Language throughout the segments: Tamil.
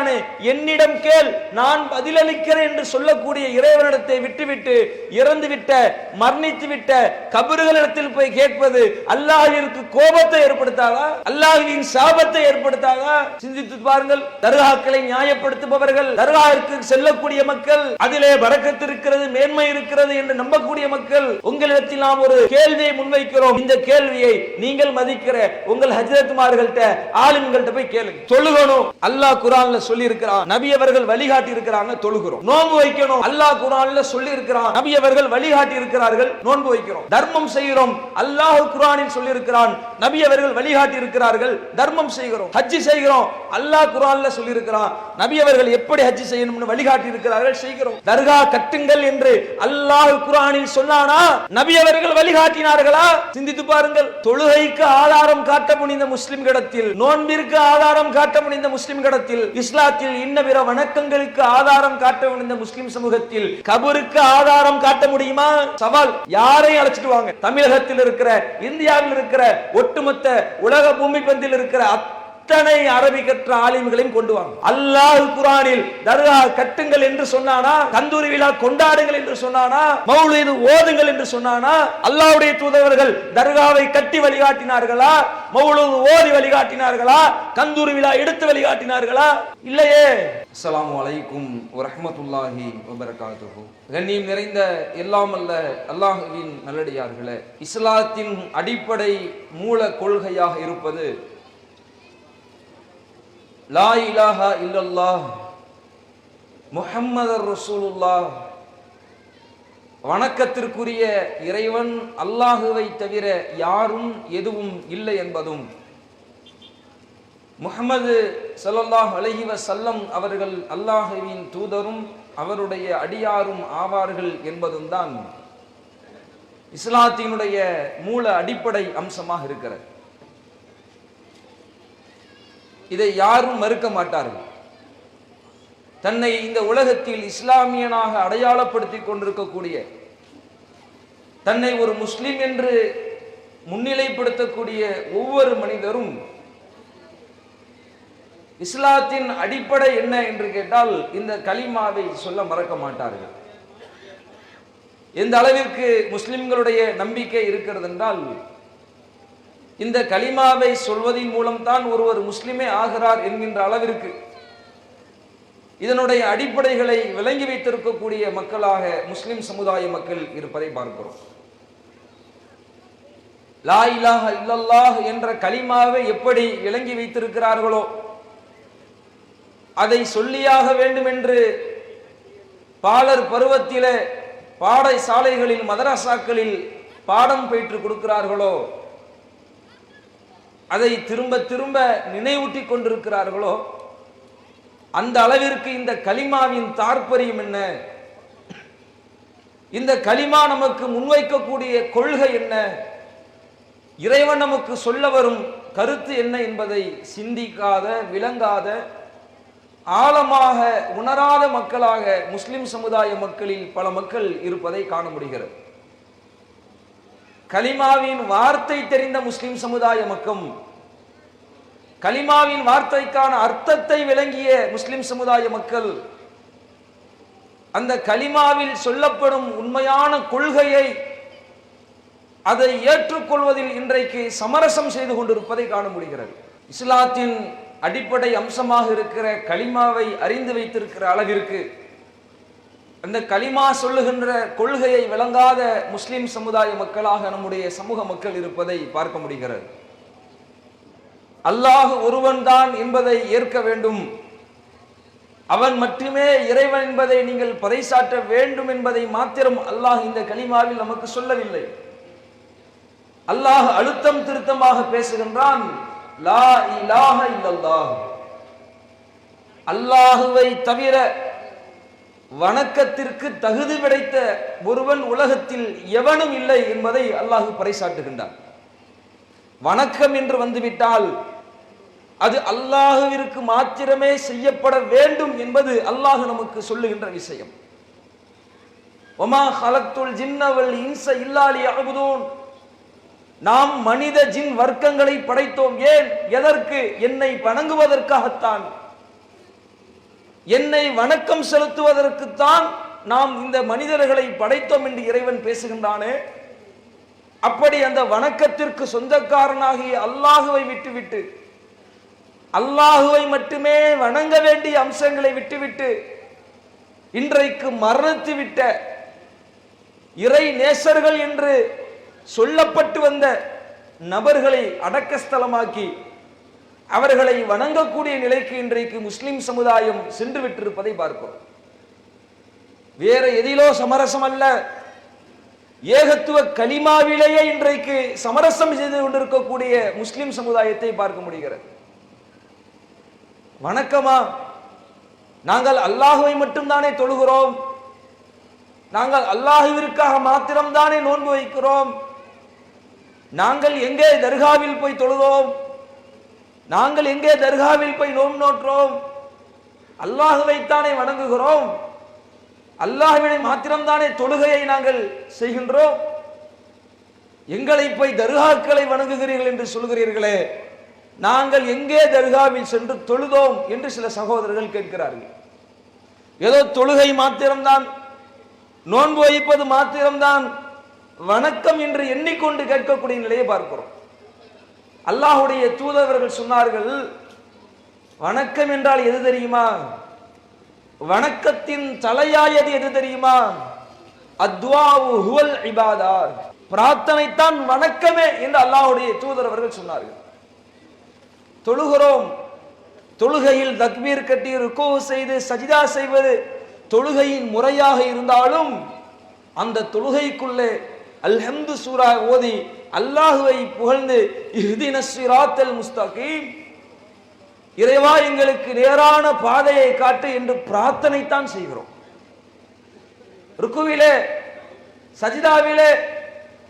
இருக்கிறானே, என்னிடம் கேள் நான் பதிலளிக்கிறேன் என்று சொல்லக்கூடிய இறைவனிடத்தை விட்டுவிட்டு இறந்துவிட்ட மரணித்துவிட்ட கபறுகளிடத்தில் போய் கேட்பது அல்லாஹ்விற்கு கோபத்தை ஏற்படுத்தாதா? அல்லாஹ்வின் சாபத்தை ஏற்படுத்தாதா? சிந்தித்து பாருங்கள். தர்காக்களை நியாயப்படுத்துபவர்கள், தர்காவிற்கு செல்லக்கூடிய மக்கள், அதிலே பரக்கத்து இருக்கிறது, மேன்மை இருக்கிறது என்று நம்பக்கூடிய மக்கள், உங்களிடத்தில் நாம் ஒரு கேள்வியை முன்வைக்கிறோம். இந்த கேள்வியை நீங்கள் மதிக்கிற உங்கள் ஹஜ்ரத்மார்கள்ட்ட ஆலிம்கள்ட்ட போய் கேளுங்க. தொழுகணும், அல்லாஹ் குர்ஆன்ல சொல்லி இருக்கிறான், நபி அவர்கள் வழிகாட்டி இருக்கிறாங்க, தொழுகிறோம். நோன்பு வைக்கணும், அல்லாஹ் குர்ஆன்ல சொல்லி இருக்கிறான், நபி அவர்கள் வழிகாட்டி இருக்கிறார்கள், நோன்பு வைக்கிறோம். தர்மம் செய்கிறோம், அல்லாஹ் குர்ஆனில் சொல்லி இருக்கிறான், நபி அவர்கள் வழிகாட்டி இருக்கிறார்கள், தர்மம் செய்கிறோம். ஹஜ் செய்கிறோம், அல்லாஹ் குர்ஆன்ல சொல்லி இருக்கிறான், நபி அவர்கள் எப்படி ஹஜ் செய்யணும்னு வழிகாட்டி இருக்கிறார்கள், செய்கிறோம். தர்கா கட்டுங்கள் என்று அல்லாஹ் குர்ஆனில் சொன்னானா? நபி அவர்கள் வழிகாட்டினார்களா? சிந்தித்து பாருங்கள். தொழுகைக்கு ஆதாரம் காட்ட முடிந்த முஸ்லிம்களிடத்தில், நோன்பிற்கு ஆதாரம் காட்ட முடிந்த முஸ்லிம்களிடத்தில், இஸ்லாத்தில் இன்ன பிற வணக்கங்களுக்கு ஆதாரம் காட்ட முடிந்த முஸ்லிம் சமூகத்தில் கபருக்கு ஆதாரம் காட்ட முடியுமா? சவால். யாரை அழைச்சிட்டு வாங்க. தமிழகத்தில் இருக்கிற, இந்தியாவில் இருக்கிற, ஒட்டுமொத்த உலக பூமி பந்தில் இருக்கிற அத்தனை அரபி கற்ற ஆலிம்களையும் கொண்டு வாங்க. அல்லாஹ் குர்ஆனில் தர்கா கட்டுங்கள் என்று சொன்னானா? கந்தூரி விழா கொண்டாடுங்கள் என்று சொன்னானா? மௌலிது ஓதுங்கள் என்று சொன்னானா? அல்லாஹ்வுடைய தூதர்கள் தர்காவை கட்டி வழிகாட்டினார்களா? மௌலிது ஓதி வழிகாட்டினார்களா? கந்தூரி விழா எடுத்து வழிகாட்டினார்களா? இல்லையே. அஸ்ஸலாமு அலைக்கும் வரஹ்மத்துல்லாஹி வபரகாத்துஹு. கண்ணியம் நிறைந்த எல்லாம் அல்ல அல்லாஹ்வின் நல்லடியார்களே, இஸ்லாத்தின் அடிப்படை மூல கொள்கையாக இருப்பது லா இலாஹா இல்லல்லாஹ் முஹம்மதர் ரசூலுல்லாஹ், வணக்கத்திற்குரிய இறைவன் அல்லாஹுவை தவிர யாரும் எதுவும் இல்லை என்பதும், முஹம்மது ஸல்லல்லாஹு அலைஹி வஸல்லம் அவர்கள் அல்லாஹுவின் தூதரும் அவருடைய அடியாரும் ஆவார்கள் என்பதும் தான் இஸ்லாத்தினுடைய மூல அடிப்படை அம்சமாக இருக்கிறது. இதை யாரும் மறுக்க மாட்டார்கள். தன்னை இந்த உலகத்தில் இஸ்லாமியனாக அடையாளப்படுத்திக் கொண்டிருக்கக்கூடிய, தன்னை ஒரு முஸ்லிம் என்று முன்னிலைப்படுத்தக்கூடிய ஒவ்வொரு மனிதரும் இஸ்லாத்தின் அடிப்படை என்ன என்று கேட்டால் இந்த கலிமாவை சொல்ல மறக்க மாட்டார்கள். எந்த அளவிற்கு முஸ்லிம்களுடைய நம்பிக்கை இருக்கிறது என்றால், இந்த கலிமாவை சொல்வதின் மூலம் தான் ஒருவர் முஸ்லிமே ஆகிறார் என்கின்ற அளவிற்கு இதனுடைய அடிப்படைகளை விளங்கி வைத்திருக்கக்கூடிய மக்களாக முஸ்லிம் சமுதாய மக்கள் இருப்பதை பார்க்கிறோம். லா இலாஹா இல்லல்லாஹ் என்ற கலிமாவை எப்படி விளங்கி வைத்திருக்கிறார்களோ, அதை சொல்லியாக வேண்டும் என்று பாலர் பருவத்திலே பாடசாலைகளில் மதரசாக்களில் பாடம் பயிற்று கொடுக்கிறார்களோ, அதை திரும்ப திரும்ப நினைவூட்டி கொண்டிருக்கிறார்களோ, அந்த அளவிற்கு இந்த கலிமாவின் தாற்பயம் என்ன, இந்த கலிமா நமக்கு முன்வைக்கக்கூடிய கொள்கை என்ன, இறைவன் நமக்கு சொல்ல வரும் கருத்து என்ன என்பதை சிந்திக்காத, விளங்காத, ஆழமாக உணராத மக்களாக முஸ்லிம் சமுதாய மக்களில் பல மக்கள் இருப்பதை காண முடிகிறது. கலிமாவின் வார்த்தை தெரிந்த முஸ்லிம் சமுதாய மக்கள், கலிமாவின் வார்த்தைக்கான அர்த்தத்தை விளங்கிய முஸ்லிம் சமுதாய மக்கள், அந்த கலிமாவில் சொல்லப்படும் உண்மையான கொள்கையை, அதை ஏற்றுக்கொள்வதில் இன்றைக்கு சமரசம் செய்து கொண்டிருப்பதை காண முடிகிறது. இஸ்லாத்தின் அடிப்படை அம்சமாக இருக்கிற கலிமாவை அறிந்து வைத்திருக்கிற அளவிற்கு அந்த கலிமா சொல்லுகின்ற கொள்கையை விளங்காத முஸ்லிம் சமுதாய மக்களாக நம்முடைய சமூக மக்கள் இருப்பதை பார்க்க முடிகிறது. அல்லாஹ் ஒருவன் தான் என்பதை ஏற்க வேண்டும், அவன் மட்டுமே இறைவன் என்பதை நீங்கள் பறைசாற்ற வேண்டும் என்பதை மாத்திரம் அல்லாஹ் இந்த கலிமாவில் நமக்கு சொல்லவில்லை. அல்லாஹ் அழுத்தம் திருத்தமாக பேசுகின்றான், லா இலாஹா இல்லல்லாஹ், அல்லாஹுவை தவிர வணக்கத்திற்கு தகுதி படைத்த ஒருவன் உலகத்தில் எவனும் இல்லை என்பதை அல்லாஹ் பறைசாட்டுகின்றான். வணக்கம் என்று வந்துவிட்டால் அது அல்லாஹுவிற்கு மாத்திரமே செய்யப்பட வேண்டும் என்பது அல்லாஹ் நமக்கு சொல்லுகின்ற விஷயம். வமா ஹலக்துல் ஜின்ன வல் இன்ஸ இல்லா லியஅபுதூன், நாம் மனித ஜின் வர்க்கங்களை படைத்தோம். ஏன்? எதற்கு? என்னை வணங்குவதற்காகத்தான். என்னை வணக்கம் செலுத்துவதற்குத்தான் நாம் இந்த மனிதர்களை படைத்தோம் என்று இறைவன் பேசுகின்றானே, அப்படி அந்த வணக்கத்திற்கு சொந்தக்காரனாகிய அல்லாஹுவை விட்டுவிட்டு, அல்லாஹுவை மட்டுமே வணங்க வேண்டிய அம்சங்களை விட்டுவிட்டு இன்றைக்கு மறந்துவிட்ட இறை நேசர்கள் என்று சொல்லப்பட்டு வந்த நபர்களை அடக்கஸ்தலமாக்கி அவர்களை வணங்கக்கூடிய நிலைக்கு இன்றைக்கு முஸ்லிம் சமுதாயம் சென்று விட்டிருப்பதை பார்க்கிறோம். வேற எதிலோ சமரசம் அல்ல, ஏகத்துவ கலிமாவிலேயே இன்றைக்கு சமரசம் செய்து கொண்டிருக்கக்கூடிய முஸ்லிம் சமுதாயத்தை பார்க்க முடிகிறது. வணக்கமா? நாங்கள் அல்லாஹுவை மட்டும்தானே தொழுகிறோம், நாங்கள் அல்லாஹுவிற்காக மாத்திரம்தானே நோன்பு வைக்கிறோம், நாங்கள் எங்கே தர்காவில் போய் தொழுதோம், நாங்கள் எங்கே தர்காவில் போய் நோன்பு நோற்றோம், அல்லாஹுவைத்தானே வணங்குகிறோம், அல்லாஹ்வினை மாத்திரம்தானே தொழுகையை நாங்கள் செய்கின்றோம், எங்களை போய் தர்காக்களை வணங்குகிறீர்கள் என்று சொல்கிறீர்களே, நாங்கள் எங்கே தர்காவில் சென்று தொழுதோம் என்று சில சகோதரர்கள் கேட்கிறார்கள். ஏதோ தொழுகை மாத்திரம்தான், நோன்பு வைப்பது மாத்திரம்தான் வணக்கம் என்று எண்ணிக்கொண்டு கேட்கக்கூடிய நிலையை பார்க்கிறோம். அல்லாஹுடைய தூதர்கள் சொன்னார்கள், வணக்கம் என்றால் எது தெரியுமா? வணக்கத்தின் தலையாயது எது தெரியுமா? அத்வாஉ ஹுவல் இபாதா, பிரார்த்தனைத்தான் வணக்கமே என்று அல்லாஹ்வுடைய தூதர் அவர்கள் சொன்னார்கள். தொழுகிறோம், தொழுகையில் தக்பீர் கட்டி ருக்கூ செய்து சஜிதா செய்வது தொழுகையின் முறையாக இருந்தாலும் அந்த தொழுகைக்குள்ளே அல்ஹம்து சூரா ஓதி அல்லாஹுவை புகழ்ந்து இஹ்தினஸ் ஸிராத்தல் முஸ்தகீம், இறைவா எங்களுக்கு நேரான பாதையை காட்டு என்று பிரார்த்தனை தான் செய்கிறோம். ருக்குவிலே சஜிதாவிலே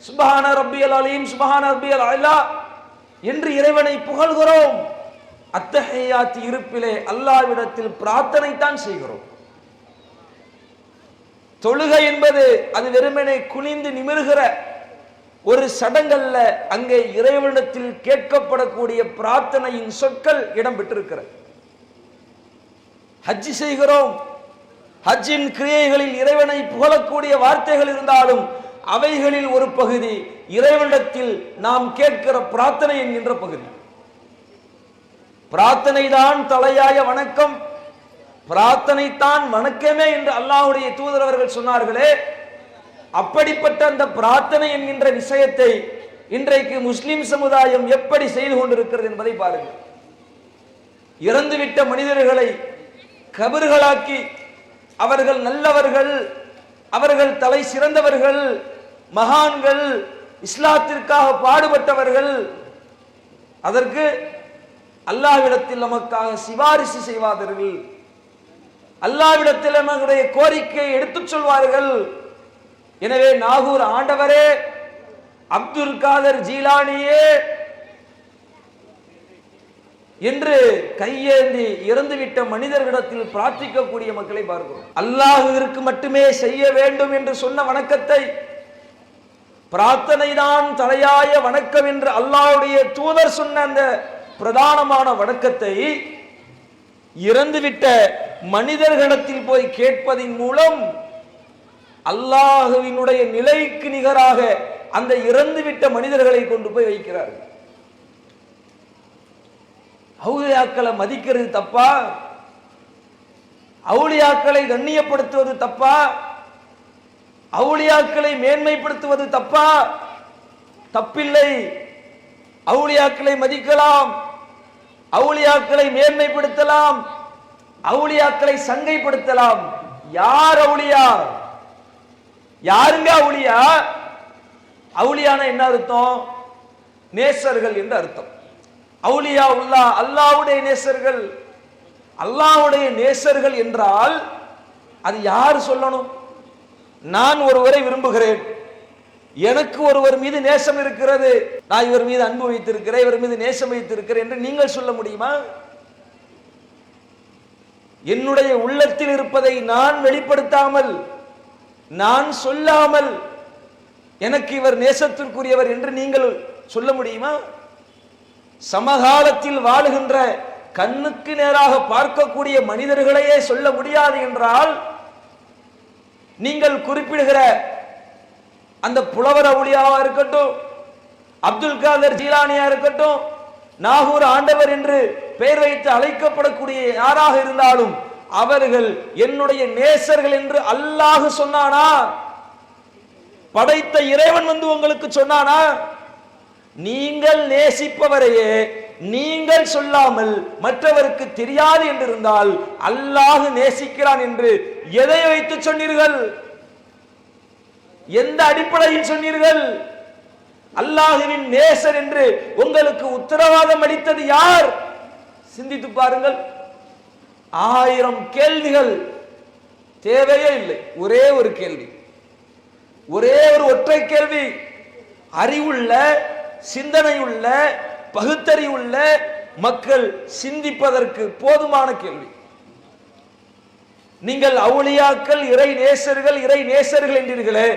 சுப்ஹான ரப்பியல் அலீம் சுப்ஹான ரப்பியல் அலா என்று இறைவனை புகழ்கிறோம். அத்தஹியாத் இருப்பிலே அல்லாஹ்விடத்தில் பிரார்த்தனை தான் செய்கிறோம். தொழுகை என்பது அது வெறுமனே குனிந்து நிமிர்கிற ஒரு சடங்கல்ல, அங்கே இறைவனிடத்தில் கேட்கப்படக்கூடிய பிரார்த்தனையின் சொற்கள் இடம் பெற்றிருக்கிறது. ஹஜ் செய்கிறோம், ஹஜ்ஜின் கிரியைகளில் இறைவனை புகழக்கூடிய வார்த்தைகள் இருந்தாலும் அவைகளில் ஒரு பகுதி இறைவனிடத்தில் நாம் கேட்கிற பிரார்த்தனை என்கின்ற பகுதி. பிரார்த்தனை தான் தலையாய வணக்கம், பிரார்த்தனை தான் வணக்கமே என்று அல்லாஹ்வுடைய தூதர் அவர்கள் சொன்னார்களே, அப்படிப்பட்ட அந்த பிரார்த்தனை என்கின்ற விஷயத்தை இன்றைக்கு முஸ்லிம் சமுதாயம் எப்படி செய்து கொண்டிருக்கிறது என்பதை பாருங்கள். இறந்துவிட்ட மனிதர்களை கபர்களாக்கி அவர்கள் நல்லவர்கள், அவர்கள் தலை சிறந்தவர்கள், மகான்கள், இஸ்லாத்திற்காக பாடுபட்டவர்கள், அதற்கு அல்லாஹ்விடத்தில் நமக்காக சிபாரிசு செய்வார்கள், அல்லாஹ்விடத்தில் நம்முடைய கோரிக்கையை எடுத்துச் சொல்வார்கள். எனவே நாகூர் ஆண்டவரே, அப்துல் காதர் ஜீலானியே என்று கையேந்தி இறந்துவிட்ட மனிதர்களிடத்தில் பிரார்த்திக்கக்கூடிய மக்களை பார்க்கிறோம். அல்லாஹ்விற்கு மட்டுமே செய்ய வேண்டும் என்று சொன்ன வணக்கத்தை, பிரார்த்தனை தான் தலையாய வணக்கம் என்று அல்லாஹ்வுடைய தூதர் சொன்ன அந்த பிரதானமான வணக்கத்தை இறந்துவிட்ட மனிதர்களிடத்தில் போய் கேட்பதின் மூலம் அல்லாஹுவினுடைய நிலைக்கு நிகராக அந்த இறந்துவிட்ட மனிதர்களை கொண்டு போய் வைக்கிறார்கள். அவுலியாக்களை மதிக்கிறது தப்பா? அவுலியாக்களை கண்ணியப்படுத்துவது தப்பா? அவுலியாக்களை மேன்மைப்படுத்துவது தப்பா? தப்பில்லை. அவுலியாக்களை மதிக்கலாம், அவுலியாக்களை மேன்மைப்படுத்தலாம், அவுலியாக்களை சங்கைப்படுத்தலாம். யார் அவுலியா? யாருங்க அவுலியா? அவுலியான என்ன அர்த்தம்? நேசர்கள் என்று அர்த்தம். அவுலியா உல்லா, அல்லாஹ்வுடைய நேசர்கள். அல்லாஹ்வுடைய நேசர்கள் என்றால் அது யார் சொல்லணும்? நான் ஒருவரை விரும்புகிறேன், எனக்கு ஒருவர் மீது நேசம் இருக்கிறது, நான் இவர் மீது அன்பு வைத்திருக்கிறேன், இவர் மீது நேசம் வைத்திருக்கிறேன் என்று நீங்கள் சொல்ல முடியுமா? என்னுடைய உள்ளத்தில் இருப்பதை நான் வெளிப்படுத்தாமல், நான் சொல்லாமல் எனக்கு இவர் நேசத்திற்குரியவர் என்று நீங்கள் சொல்ல முடியுமா? சமகாலத்தில் வாழுகின்ற கண்ணுக்கு நேராக பார்க்கக்கூடிய மனிதர்களையே சொல்ல முடியாது என்றால், நீங்கள் குறிப்பிடுகிற அந்த புலவர் அவுலியாவா இருக்கட்டும், அப்துல் காதர் ஜீலானியா இருக்கட்டும், நாகூர் ஆண்டவர் என்று பெயர் வைத்து அழைக்கப்படக்கூடிய யாராக இருந்தாலும் அவர்கள் என்னுடைய நேசர்கள் என்று அல்லாஹ் சொன்னானா? படைத்த இறைவன் வந்து உங்களுக்கு சொன்னானா? நீங்கள் நேசிப்பவரையே நீங்கள் சொல்லாமல் மற்றவருக்கு தெரியாது என்றிருந்தால் அல்லாஹ் நேசிக்கிறான் என்று எதை வைத்து சொன்னீர்கள்? எந்த அடிப்படையில் சொன்னீர்கள்? அல்லாஹுவின் நேசர் என்று உங்களுக்கு உத்தரவாதம் அளித்தது யார்? சிந்தித்து பாருங்கள். 1000 கேள்விகள் தேவையே இல்லை. ஒரே ஒரு கேள்வி, ஒரே ஒரு ஒற்றை கேள்வி, அறிவுள்ள சிந்தனையுள்ள பகுத்தறிவுள்ள மக்கள் சிந்திப்பதற்கு போதுமான கேள்வி. நீங்கள் அவுலியாக்கள் இறை நேசர்கள் என்றீர்களே,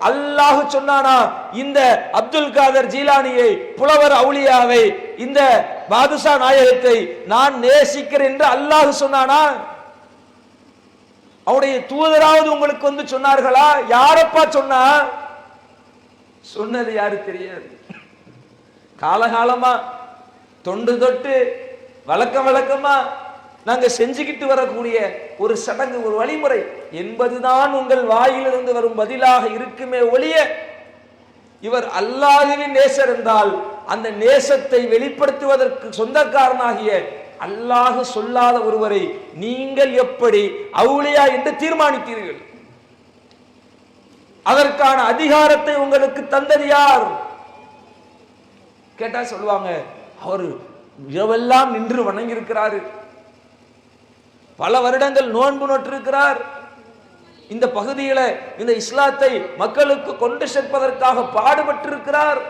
அல்லாஹ் சொன்னானா இந்த அப்துல் காதர் ஜீலானியை, புலவர் அவுலியாவை, இந்த பாதுஷா நாயகத்தை நான் நேசிக்கிறேன் என்று அல்லாஹ் சொன்னானா? அவருடைய தூதராவது உங்களுக்கு வந்து சொன்னார்களா? யாரப்பா சொன்னா? சொன்னது யாரு தெரியாது. காலகாலமா தொண்டு தொட்டு வழக்கமா நாங்க செஞ்சுக்கிட்டு வரக்கூடிய ஒரு சடங்கு, ஒரு வழிமுறை என்பதுதான் உங்கள் வாயிலிருந்து வரும் பதிலாக இருக்குமே ஒழிய, இவர் அல்லாஹ்வின் நேசர் என்றால் அந்த நேசத்தை வெளிப்படுத்துவதற்கு சொந்தக்காரனாகிய அல்லாஹ் சொல்லாத ஒருவரை நீங்கள் எப்படி அவுலியா என்று தீர்மானித்தீர்கள்? அதற்கான அதிகாரத்தை உங்களுக்கு தந்தது யார்? கேட்டா சொல்லுவாங்க, அவர் இரவெல்லாம் நின்று வணங்கி இருக்கிறாரு, பல வருடங்கள் நோன்பு நோற்றிருக்கிறார், இந்த பகுதியில இந்த இஸ்லாத்தை மக்களுக்கு கொண்டு சேர்ப்பதற்காக பாடுபட்டிருக்கிறார்,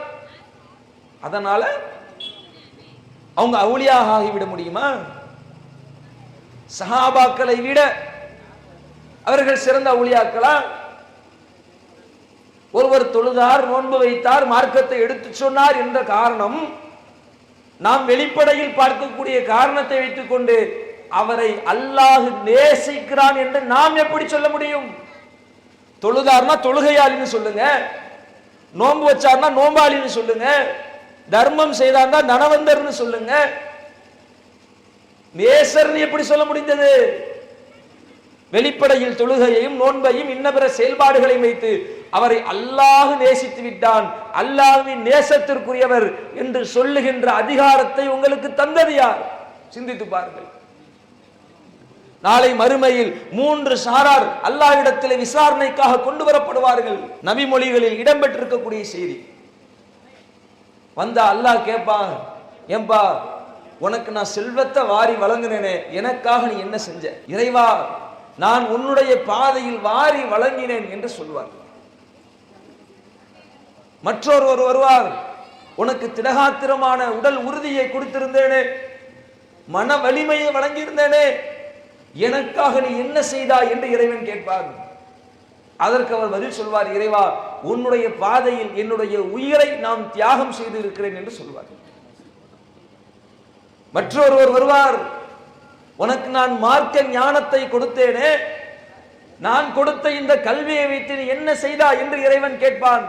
அதனால அவங்க அவுலியாக ஆகிவிட முடியுமா? சஹாபாக்களை விட அவர்கள் சிறந்த அவுலியாக்களா? ஒருவர் தொழுதார், நோன்பு வைத்தார், மார்க்கத்தை எடுத்து சொன்னார் என்ற காரணம், நாம் வெளிப்படையில் பார்க்கக்கூடிய காரணத்தை வைத்துக் கொண்டு அவரை அல்லாஹ் நேசிக்கிறான் என்று நாம் எப்படி சொல்ல முடியும்? தொழுதார்னா தொழுகையாளின்னு சொல்லுங்க, நோன்பு வச்சார்னா நோம்பாளின்னு சொல்லுங்க, தர்மம் செய்தார்னா தனவந்தர்னு சொல்லுங்க, நேசர்னு எப்படி சொல்ல முடிந்தது? வெளிப்படையில் தொழுகையையும் நோன்பையும் இன்ன பிற செயல்பாடுகளையும் வைத்து அவரை அல்லாஹ் நேசித்து விட்டான், அல்லாஹ்வின் நேசத்திற்குரியவர் என்று சொல்லுகின்ற அதிகாரத்தை உங்களுக்கு தந்தது யார்? சிந்தித்து பாருங்கள். நாளை மறுமையில் 3 சாரார் அல்லாஹ்விடத்தில் விசாரணைக்காக கொண்டு வரப்படுவார்கள். நபி மொழிகளில் இடம்பெற்றிருக்கக்கூடிய செய்தி. வந்த அல்லாஹ் கேட்பான், ஏன்பா உனக்கு நான் செல்வத்தை வாரி வழங்கினேனே, எனக்காக நீ என்ன செஞ்ச? இறைவா, நான் உன்னுடைய பாதையில் வாரி வழங்கினேன் என்று சொல்வார். மற்றொருவர் வருவார், உனக்கு திடகாத்திரமான உடல் உறுதியை கொடுத்திருந்தேனே, மன வலிமையை வழங்கியிருந்தேனே, எனக்காக நீ என்ன செய்தாய் என்று இறைவன் கேட்பார். அதற்கு அவர் பதில் சொல்வார், இறைவா, உன்னுடைய பாதையில் என்னுடைய உயிரை நாம் தியாகம் செய்து இருக்கிறேன் என்று சொல்வார். மற்றொருவர் வருவார், உனக்கு நான் மார்க்க ஞானத்தை கொடுத்தேனே, நான் கொடுத்த இந்த கல்வியை வைத்து நீ என்ன செய்தாய் என்று இறைவன் கேட்பான்.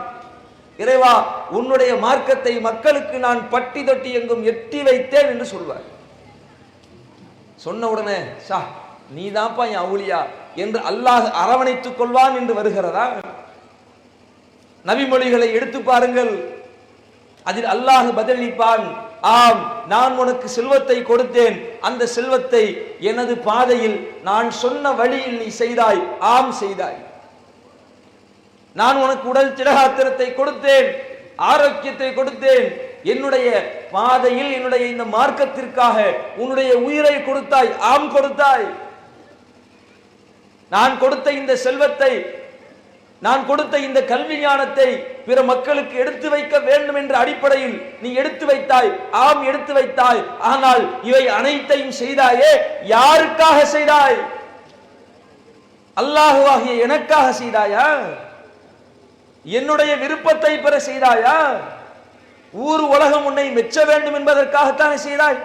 இறைவா, உன்னுடைய மார்க்கத்தை மக்களுக்கு நான் பட்டி தொட்டி எங்கும் எட்டி வைத்தேன் என்று சொல்வார். சொன்ன உடனே, ஷா நீதான்ப்பா என் அவுலியா என்று அல்லாஹ் அரவணைத்துக் கொள்வான் என்று வருகிறதா? நபிமொழிகளை எடுத்து பாருங்கள், அதில் அல்லாஹ் பதிலளிப்பான், ஆம், நான் உனக்கு செல்வத்தை கொடுத்தேன், அந்த செல்வத்தை எனது பாதையில் நான் சொன்ன வழியில் நீ செய்தாய், ஆம் செய்தாய். நான் உனக்கு உடல் திடகாத்திரத்தை கொடுத்தேன், ஆரோக்கியத்தை கொடுத்தேன், என்னுடைய பாதையில் என்னுடைய இந்த மார்க்கத்திற்காக உன்னுடைய உயிரை கொடுத்தாய், ஆம் கொடுத்தாய். நான் கொடுத்த இந்த செல்வத்தை, நான் கொடுத்த இந்த கல்வி ஞானத்தை பிற மக்களுக்கு எடுத்து வைக்க வேண்டும் என்ற அடிப்படையில் நீ எடுத்து வைத்தாய், ஆம் எடுத்து வைத்தாய். ஆனால் இவை அனைத்தையும் செய்தாயே, யாருக்காக செய்தாய்? அல்லாஹுவாகிய எனக்காக செய்தாயா? என்னுடைய விருப்பத்தை பெற செய்தாயா? ஊர் உலகம் உன்னை மெச்ச வேண்டும் என்பதற்காகத்தானே செய்தாய்?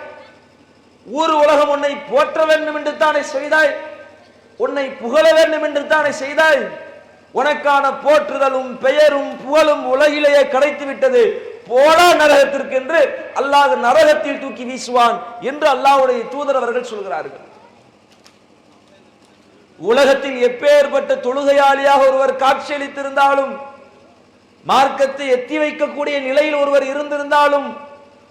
ஊர் உலகம் உன்னை போற்ற வேண்டும் என்று தானே செய்தாய், உன்னை புகழ வேண்டும் என்று தானே செய்தாய். உனக்கான போற்றுதலும் பெயரும் புகழும் உலகிலேயே கிடைத்து விட்டது, போடா நரகத்திற்கு என்று அல்லாஹ் நரகத்தில் தூக்கி வீசுவான் என்று அல்லாஹ்வுடைய தூதர் அவர்கள் சொல்கிறார்கள். உலகத்தில் எப்பேற்பட்ட தொழுகையாளியாக ஒருவர் காட்சியளித்திருந்தாலும், மார்க்கத்தை எத்தி வைக்கக்கூடிய நிலையில் ஒருவர் இருந்திருந்தாலும்,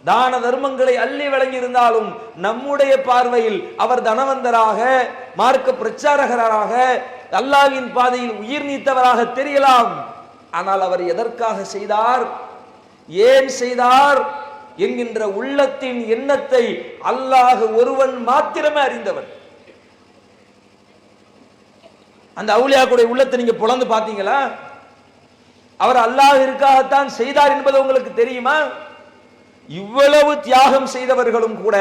தான தர்மங்களை அள்ளி வழங்கியிருந்தாலும், நம்முடைய பார்வையில் அவர் தனவந்தராக, மார்க்க பிரச்சாரகராக, அல்லாஹ்வின் பாதையில் உயிர் நீத்தவராக தெரியலாம். ஆனால் அவர் எதற்காக செய்தார், ஏன் செய்தார் என்கின்ற உள்ளத்தின் எண்ணத்தை அல்லாஹ் ஒருவன் மாத்திரமே அறிந்தவன். அந்த அவுலியாக்குடைய உள்ளத்தை நீங்க புலந்து பார்த்தீங்களா? அவர் அல்லாஹ்விற்காகத்தான் செய்தார் என்பது உங்களுக்கு தெரியுமா? இவ்வளவு தியாகம் செய்தவர்களும் கூட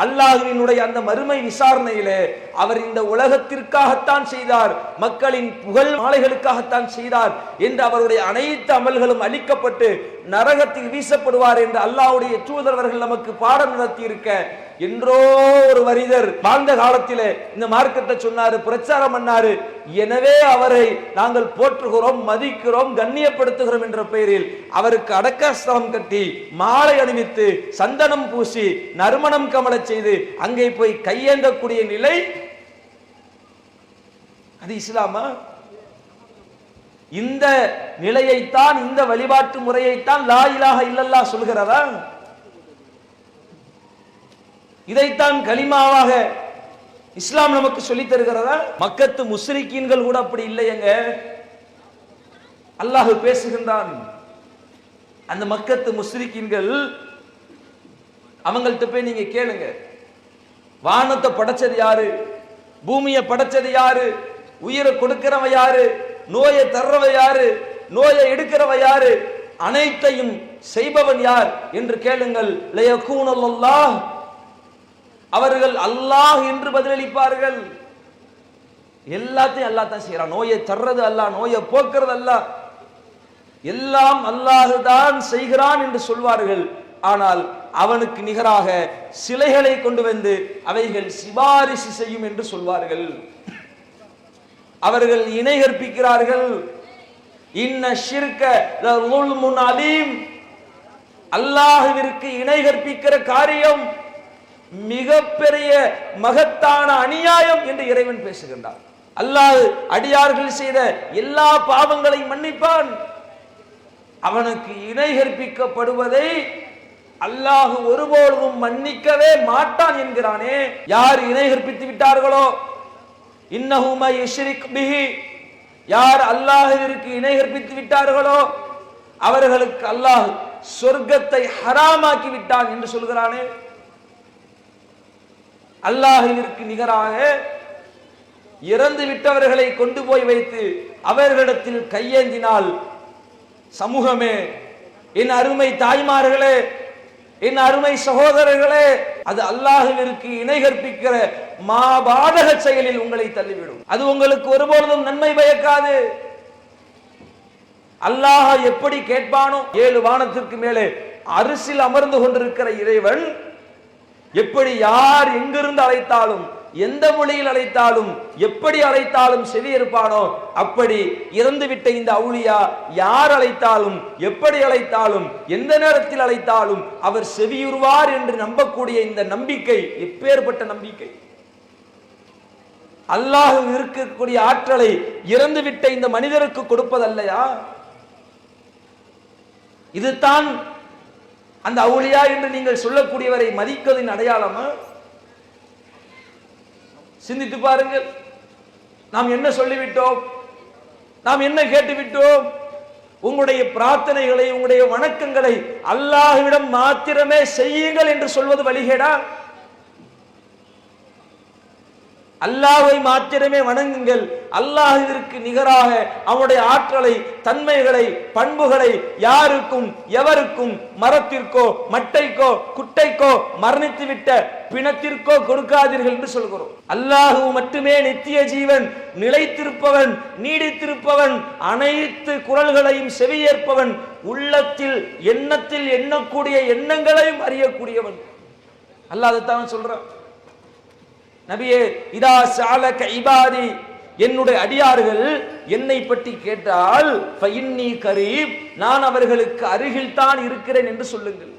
அல்லாஹ்வினுடைய அந்த மறுமை விசாரணையிலே அவர் இந்த உலகத்திற்காகத்தான் செய்தார், மக்களின் புகழ் மாலைகளுக்காகத்தான் செய்தார் என்று அவருடைய அனைத்து அமல்களும் அளிக்கப்பட்டு நரகத்தில் வீசப்படுவார் என்று அல்லாஹ்வுடைய தூதரவர்கள் நமக்கு பாடம் நடத்தி இருக்க, என்றோ ஒரு மனிதர் வாழ்ந்த காலத்திலே இந்த மார்க்கத்தை சொன்னாரு, பிரச்சாரம் பண்ணாரு. எனவே அவரை நாங்கள் போற்றுகிறோம், மதிக்கிறோம், கண்ணியப்படுத்துகிறோம் என்ற பெயரில் அவருக்கு அடக்கஸ்தலம் கட்டி, மாலை அணிவித்து, சந்தனம் பூசி, நறுமணம் கமல செய்து அங்கே போய் கையேந்தக்கூடிய நிலை, அது இஸ்லாமா? இந்த நிலையைத்தான், இந்த வழிபாட்டு முறையைத்தான் லா இலாஹ இல்லல்லாஹ் சொல்கிறதா? இதைத்தான் கலிமாவாக இஸ்லாம் நமக்கு சொல்லி தருகிறதா? மக்கத்து முஸ்ரிக்கீன்கள் கூட அப்படி இல்லையங்க. அல்லாஹ் பேசுகின்றான். அந்த மக்கத்து முஸ்ரிக்கீன்கள், அவங்கள்ட்ட போய் நீங்க கேளுங்க, வானத்தை படைச்சது யாரு, பூமியை படைச்சது யாரு, உயிரை கொடுக்கிறவ யாரு, நோயை தர்றவ யாரு, நோயை எடுக்கிறவ யாரு, அனைத்தையும் செய்பவன் யார் என்று கேளுங்கள். லயகூனல்லாஹ், அவர்கள் அல்லாஹ் என்று பதிலளிப்பார்கள். எல்லாத்தையும் அல்லாஹ் தான் செய்யறான். நோயை தர்றது அல்லாஹ், நோயை போக்குறது அல்லாஹ், எல்லாம் அல்லாஹ் தான் செய்கிறான் என்று சொல்வார்கள். ஆனால் அவனுக்கு நிகராக சிலைகளை கொண்டு வந்து அவைகள் சிபாரிசு செய்யும் என்று சொல்வார்கள். அவர்கள் இணை கற்பிக்கிறார்கள். இன்ன ஷிர்க லظுல்முன் அலீம், அல்லாஹ்விற்கு இணை கற்பிக்கிற காரியம் மிகப்பெரிய மகத்தான அநியாயம் என்று இறைவன் பேசுகின்றார். அல்லாஹ் அடியார்கள் செய்த எல்லா பாவங்களையும் மன்னிப்பான், அவனுக்கு இணை கற்பிக்கப்படுவதை அல்லாஹ் ஒருபோதும் மன்னிக்கவே மாட்டான் என்கிறானே. யார் இணை கற்பித்து விட்டார்களோ, இன்னஹு மை யுஷ்ரிக் பிஹி, யார் அல்லாஹ்விற்கு இணை கற்பித்து விட்டார்களோ அவர்களுக்கு அல்லாஹ் சொர்க்கத்தை ஹராமாக்கி விட்டான் என்று சொல்கிறானே. அல்லாஹ்விற்கு நிகராக இறந்து விட்டவர்களை கொண்டு போய் வைத்து அவர்களிடத்தில் கையேந்தினால், சமூகமே, என் அருமை தாய்மார்களே, என் அருமை சகோதரர்களே, அது அல்லாஹ்விற்கு இணை கற்பிக்கிற மாபாதக செயலில் உங்களை தள்ளிவிடும். அது உங்களுக்கு ஒருபொழுதும் நன்மை பயக்காது. அல்லாஹ் எப்படி கேட்பானோ, 7 வானத்திற்கு மேலே அரிசில் அமர்ந்து கொண்டிருக்கிற இறைவன் எப்படி யார் எங்கிருந்து அழைத்தாலும், எந்த மொழியில் அழைத்தாலும், எப்படி அழைத்தாலும் செவியிருப்பானோ, அப்படி இறந்துவிட்ட இந்த அவுலியா யார் அழைத்தாலும், எப்படி அழைத்தாலும், எந்த நேரத்தில் அழைத்தாலும் அவர் செவியுறுவார் என்று நம்பக்கூடிய இந்த நம்பிக்கை எப்பேற்பட்ட நம்பிக்கை! அல்லாஹ் இருக்கக்கூடிய ஆற்றலை இறந்துவிட்ட இந்த மனிதருக்கு கொடுப்பதல்லையா? இதுதான் அந்த அவுலியா என்று நீங்கள் சொல்லக்கூடியவரை மதிப்பதின் அடையாளமா? சிந்தித்து பாருங்கள். நாம் என்ன சொல்லிவிட்டோம், நாம் என்ன கேட்டுவிட்டோம்? உங்களுடைய பிரார்த்தனைகளை, உங்களுடைய வணக்கங்களை அல்லாஹ்விடம் மாத்திரமே செய்யுங்கள் என்று சொல்வது வழிகேடா? அல்லாஹ்வை மாத்திரமே வணங்குங்கள், அல்லாஹ்விற்கு நிகராக அவனுடைய ஆற்றலை, தன்மைகளை, பண்புகளை யாருக்கும் எவருக்கும், மரத்திற்கோ மட்டைக்கோ குட்டைக்கோ மரணித்துவிட்ட பிணத்திற்கோ கொடுக்காதீர்கள் என்று சொல்கிறோம். அல்லாஹ் மட்டுமே நித்திய ஜீவன், நிலைத்திருப்பவன், நீடித்திருப்பவன், அனைத்து குரல்களையும் செவியேற்பவன், உள்ளத்தில் எண்ணத்தில் எண்ணக்கூடிய எண்ணங்களையும் அறியக்கூடியவன். அல்லாஹ் அதைத்தான் சொல்றான். நபியே, இதா ஸஅலக இபாதி, என்னுடைய அடியார்கள் என்னை பற்றி கேட்டால் ஃபஇன்னி கரீப், நான் அவர்களுக்கு அருகில் தான் இருக்கிறேன் என்று சொல்லுங்கள்.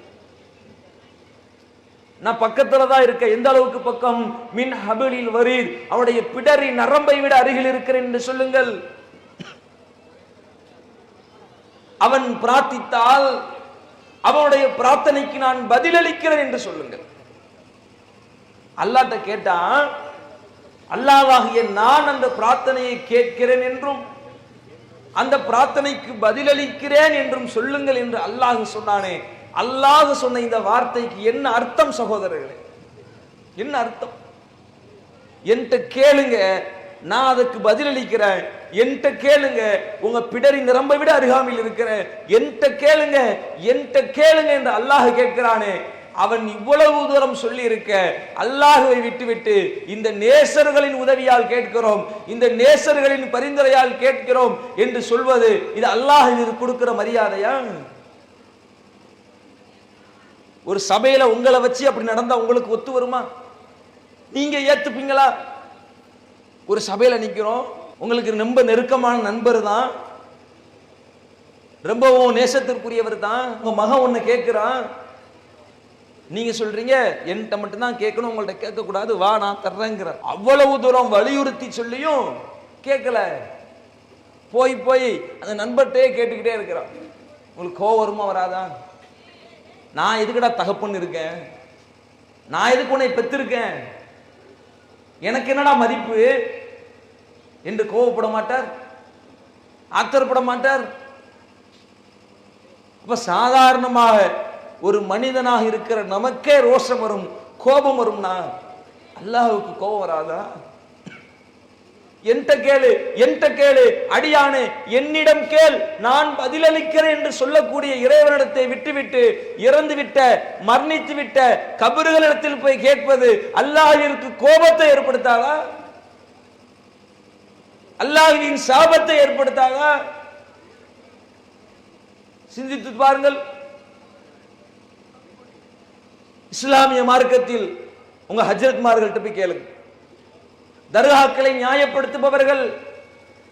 நான் பக்கத்துல தான் இருக்க. எந்த அளவுக்கு பக்கம்? மின் ஹபிலில் வரீத், அவருடைய பிடரி நரம்பை விட அருகில் இருக்கிறேன் என்று சொல்லுங்கள். அவன் பிரார்த்தித்தால் அவனுடைய பிரார்த்தனைக்கு நான் பதிலளிக்கிறேன் என்று சொல்லுங்கள். அல்லாஹ்ட்ட கேட்டான், அல்லாஹ்வாகிய நான் அந்த பிரார்த்தனையை கேட்கிறேன் என்றும் அந்த பிரார்த்தனைக்கு பதிலளிக்கிறேன் என்றும் சொல்லுங்கள் என்று அல்லாஹ் சொன்னானே. அல்லாஹ் சொன்ன இந்த வார்த்தைக்கு என்ன அர்த்தம் சகோதரர்களே? என்ன அர்த்தம்? என்கிட்ட கேளுங்க, நான் அதுக்கு பதிலளிக்கிறேன். என்கிட்ட கேளுங்க, உங்க பிடரி நிரம்ப விட அருகாமையில் இருக்கிறேன். என்கிட்ட கேளுங்க, என்கிட்ட கேளுங்க என்று அல்லாஹ் கேட்கிறானே. அவன் இவ்வளவு தூரம் சொல்லி இருக்க அல்லாஹ்வை விட்டுவிட்டு இந்த நேசர்களின் உதவியால் கேட்கிறோம், இந்த நேசர்களின் பரிந்துரையால் கேட்கிறோம் என்று சொல்வது இது அல்லாஹ்விற்கு கொடுக்கிற மரியாதையா? ஒரு சபையில உங்களை வச்சு அப்படி நடந்தா உங்களுக்கு ஒத்து வருமா? நீங்க ஏத்துப்பீங்களா? ஒரு சபையில நிக்கிறோம், உங்களுக்கு ரொம்ப நெருக்கமான நண்பர் தான், ரொம்பவும் நேசத்திற்குரியவர் தான், உங்க மகன் ஒண்ணு கேட்கிறான், நீங்க சொல்றீங்க என்கிட்ட மட்டும் தான் கேட்கணும், உங்கள்ட்ட கேட்க கூடாது, வா நான் தர்றேங்கிற. அவ்வளவு தூரம் வலியுறுத்தி சொல்லியும் கேட்கல. போய் போய் அந்த நண்பர்கிட்டே கேட்டுக்கிட்டே இருக்கிறான். உங்களுக்கு கோவம் வருமா வராதா? நான் எதுக்குடா தகப்பன் இருக்கேன், நான் எதுக்கு உன்னை பெற்றிருக்கேன், எனக்கு என்னடா மதிப்பு என்று கோவப்பட மாட்டார், ஆத்திரப்பட மாட்டார். அப்ப சாதாரணமாக ஒரு மனிதனாக இருக்கிற நமக்கே ரோஷம் வரும், கோபம் வரும்னா அல்லாஹ்வுக்கு கோபம் வராதா? என்கிட்ட கேளு, என்கிட்ட கேளு, அடியானே என்னிடம் கேள், நான் பதிலளிக்கிறேன் என்று சொல்லக்கூடிய இறைவனிடத்தை விட்டுவிட்டு இறந்துவிட்ட மரணித்து விட்ட கபறுகளிடத்தில் போய் கேட்பது அல்லாஹ்விற்கு கோபத்தை ஏற்படுத்தாதா? அல்லாஹ்வின் சாபத்தை ஏற்படுத்தாதா? சிந்தித்து பாருங்கள். இஸ்லாமிய மார்க்கத்தில் உங்க ஹஜ்ரத்மார்கள்ட்ட போய் கேளுங்க. தர்காக்களை நியாயப்படுத்துபவர்கள்,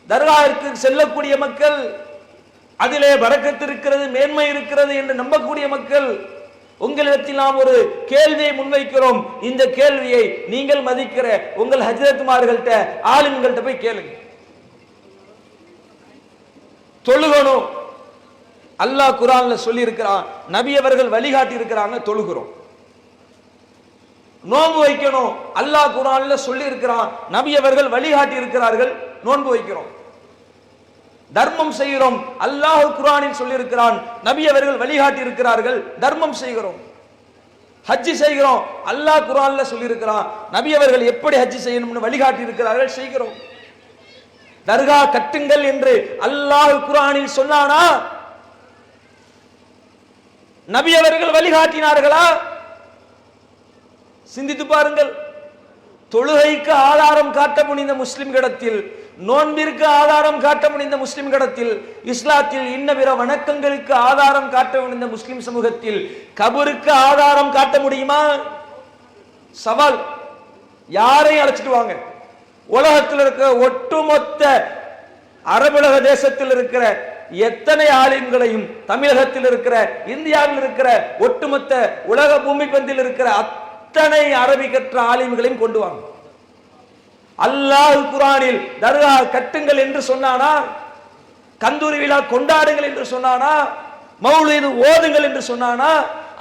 தர்காவிற்கு செல்லக்கூடிய மக்கள், அதிலே பரக்கத்து இருக்கிறது, மேன்மை இருக்கிறது என்று நம்பக்கூடிய மக்கள், உங்களிடத்தில் நாம் ஒரு கேள்வியை முன்வைக்கிறோம். இந்த கேள்வியை நீங்கள் மதிக்கிற உங்கள் ஹஜ்ரத்மார்கள்ட்ட ஆளுங்கள்ட்ட போய் கேளுங்க. தொழுகணும், அல்லாஹ் குர்ஆன்ல சொல்லி இருக்கிறான், நபி அவர்கள் வழிகாட்டி இருக்கிறாங்க, தொழுகிறோம். நோன்பு வைக்கணும், அல்லாஹ் குர்ஆன்ல சொல்லி இருக்கிறான், நபி அவர்கள் வழிகாட்டி இருக்கிறார்கள், நோன்பு வைக்கிறோம். தர்மம் செய்கிறோம், அல்லாஹ் குர்ஆனில் சொல்லி இருக்கிறான், நபி அவர்கள் வழிகாட்டி இருக்கிறார்கள், தர்மம் செய்கிறோம். ஹஜ் செய்கிறோம், அல்லாஹ் குர்ஆன்ல சொல்லி இருக்கிறான், நபி அவர்கள் எப்படி ஹஜ் செய்யணும்னு வழிகாட்டி இருக்கிறார்கள், செய்கிறோம். தர்கா கட்டுங்கள் என்று அல்லாஹ் குர்ஆனில் சொன்னானா? நபி அவர்கள் வழிகாட்டினார்களா? சிந்தித்து பாருங்கள். தொழுகைக்கு ஆதாரம் காட்ட முடிந்த முஸ்லிம்களிடத்தில், நோன்பிற்கு ஆதாரம் காட்ட முடிந்த முஸ்லிம்களிடத்தில், இஸ்லாத்தில் இன்ன பிற வணக்கங்களுக்கு ஆதாரம் காட்ட முடிந்த முஸ்லிம் சமூகத்தில் கபருக்கு ஆதாரம் காட்ட முடியுமா? சவால். யாரையும் அழைச்சிட்டு வாங்க. உலகத்தில் இருக்கிற ஒட்டுமொத்த அரபுலக தேசத்தில் இருக்கிற எத்தனை ஆலிம்களையும், தமிழகத்தில் இருக்கிற, இந்தியாவில் இருக்கிற ஒட்டுமொத்த உலக பூமி பந்தில் இருக்கிற அத்தனை அரபி கற்ற ஆலிம்களையும் கொண்டு வாங்க. அல்லாஹ் குர்ஆனில் தர்கா கட்டுங்கள் என்று சொன்னானா? கந்தூரி விழா கொண்டாடுங்கள் என்று சொன்னானா? மௌலிது ஓதுங்கள் என்று சொன்னானா?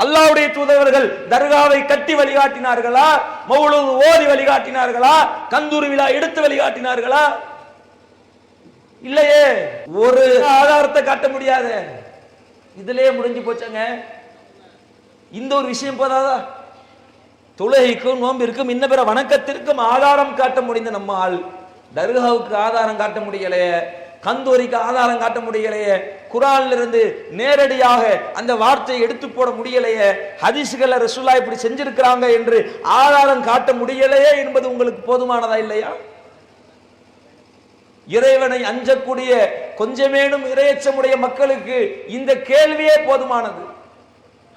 அல்லாஹ்வுடைய தூதர்கள் தர்காவை கட்டி வழிகாட்டினார்களா? மௌலிது ஓதி வழிகாட்டினார்களா? கந்தூரி விழா எடுத்து வழிகாட்டினார்களா? இல்லையே. ஒரு ஆதாரத்தை காட்ட முடியாத, இதுலயே முடிஞ்சு போச்சங்க. இந்த ஒரு விஷயம் போதாதா? தொழுகைக்கும் நோம்பிற்கும் இன்ன பிற வணக்கத்திற்கும் ஆதாரம் காட்ட முடிந்த நம்ம ஆள் தர்காவுக்கு ஆதாரம் காட்ட முடியலையே, கந்தூரிக்கு ஆதாரம் காட்ட முடியலையே, குர்ஆன்ல இருந்து நேரடியாக அந்த வார்த்தையை எடுத்து போட முடியலையே, ஹதீஸ்கள்ல ரசூலுல்லாஹ் இப்படி செஞ்சிருக்கிறாங்க என்று ஆதாரம் காட்ட முடியலையே என்பது உங்களுக்கு போதுமானதா இல்லையா? இறைவனை அஞ்சக்கூடிய கொஞ்சமேனும் இறையச்சமுடைய மக்களுக்கு இந்த கேள்வியே போதுமானது.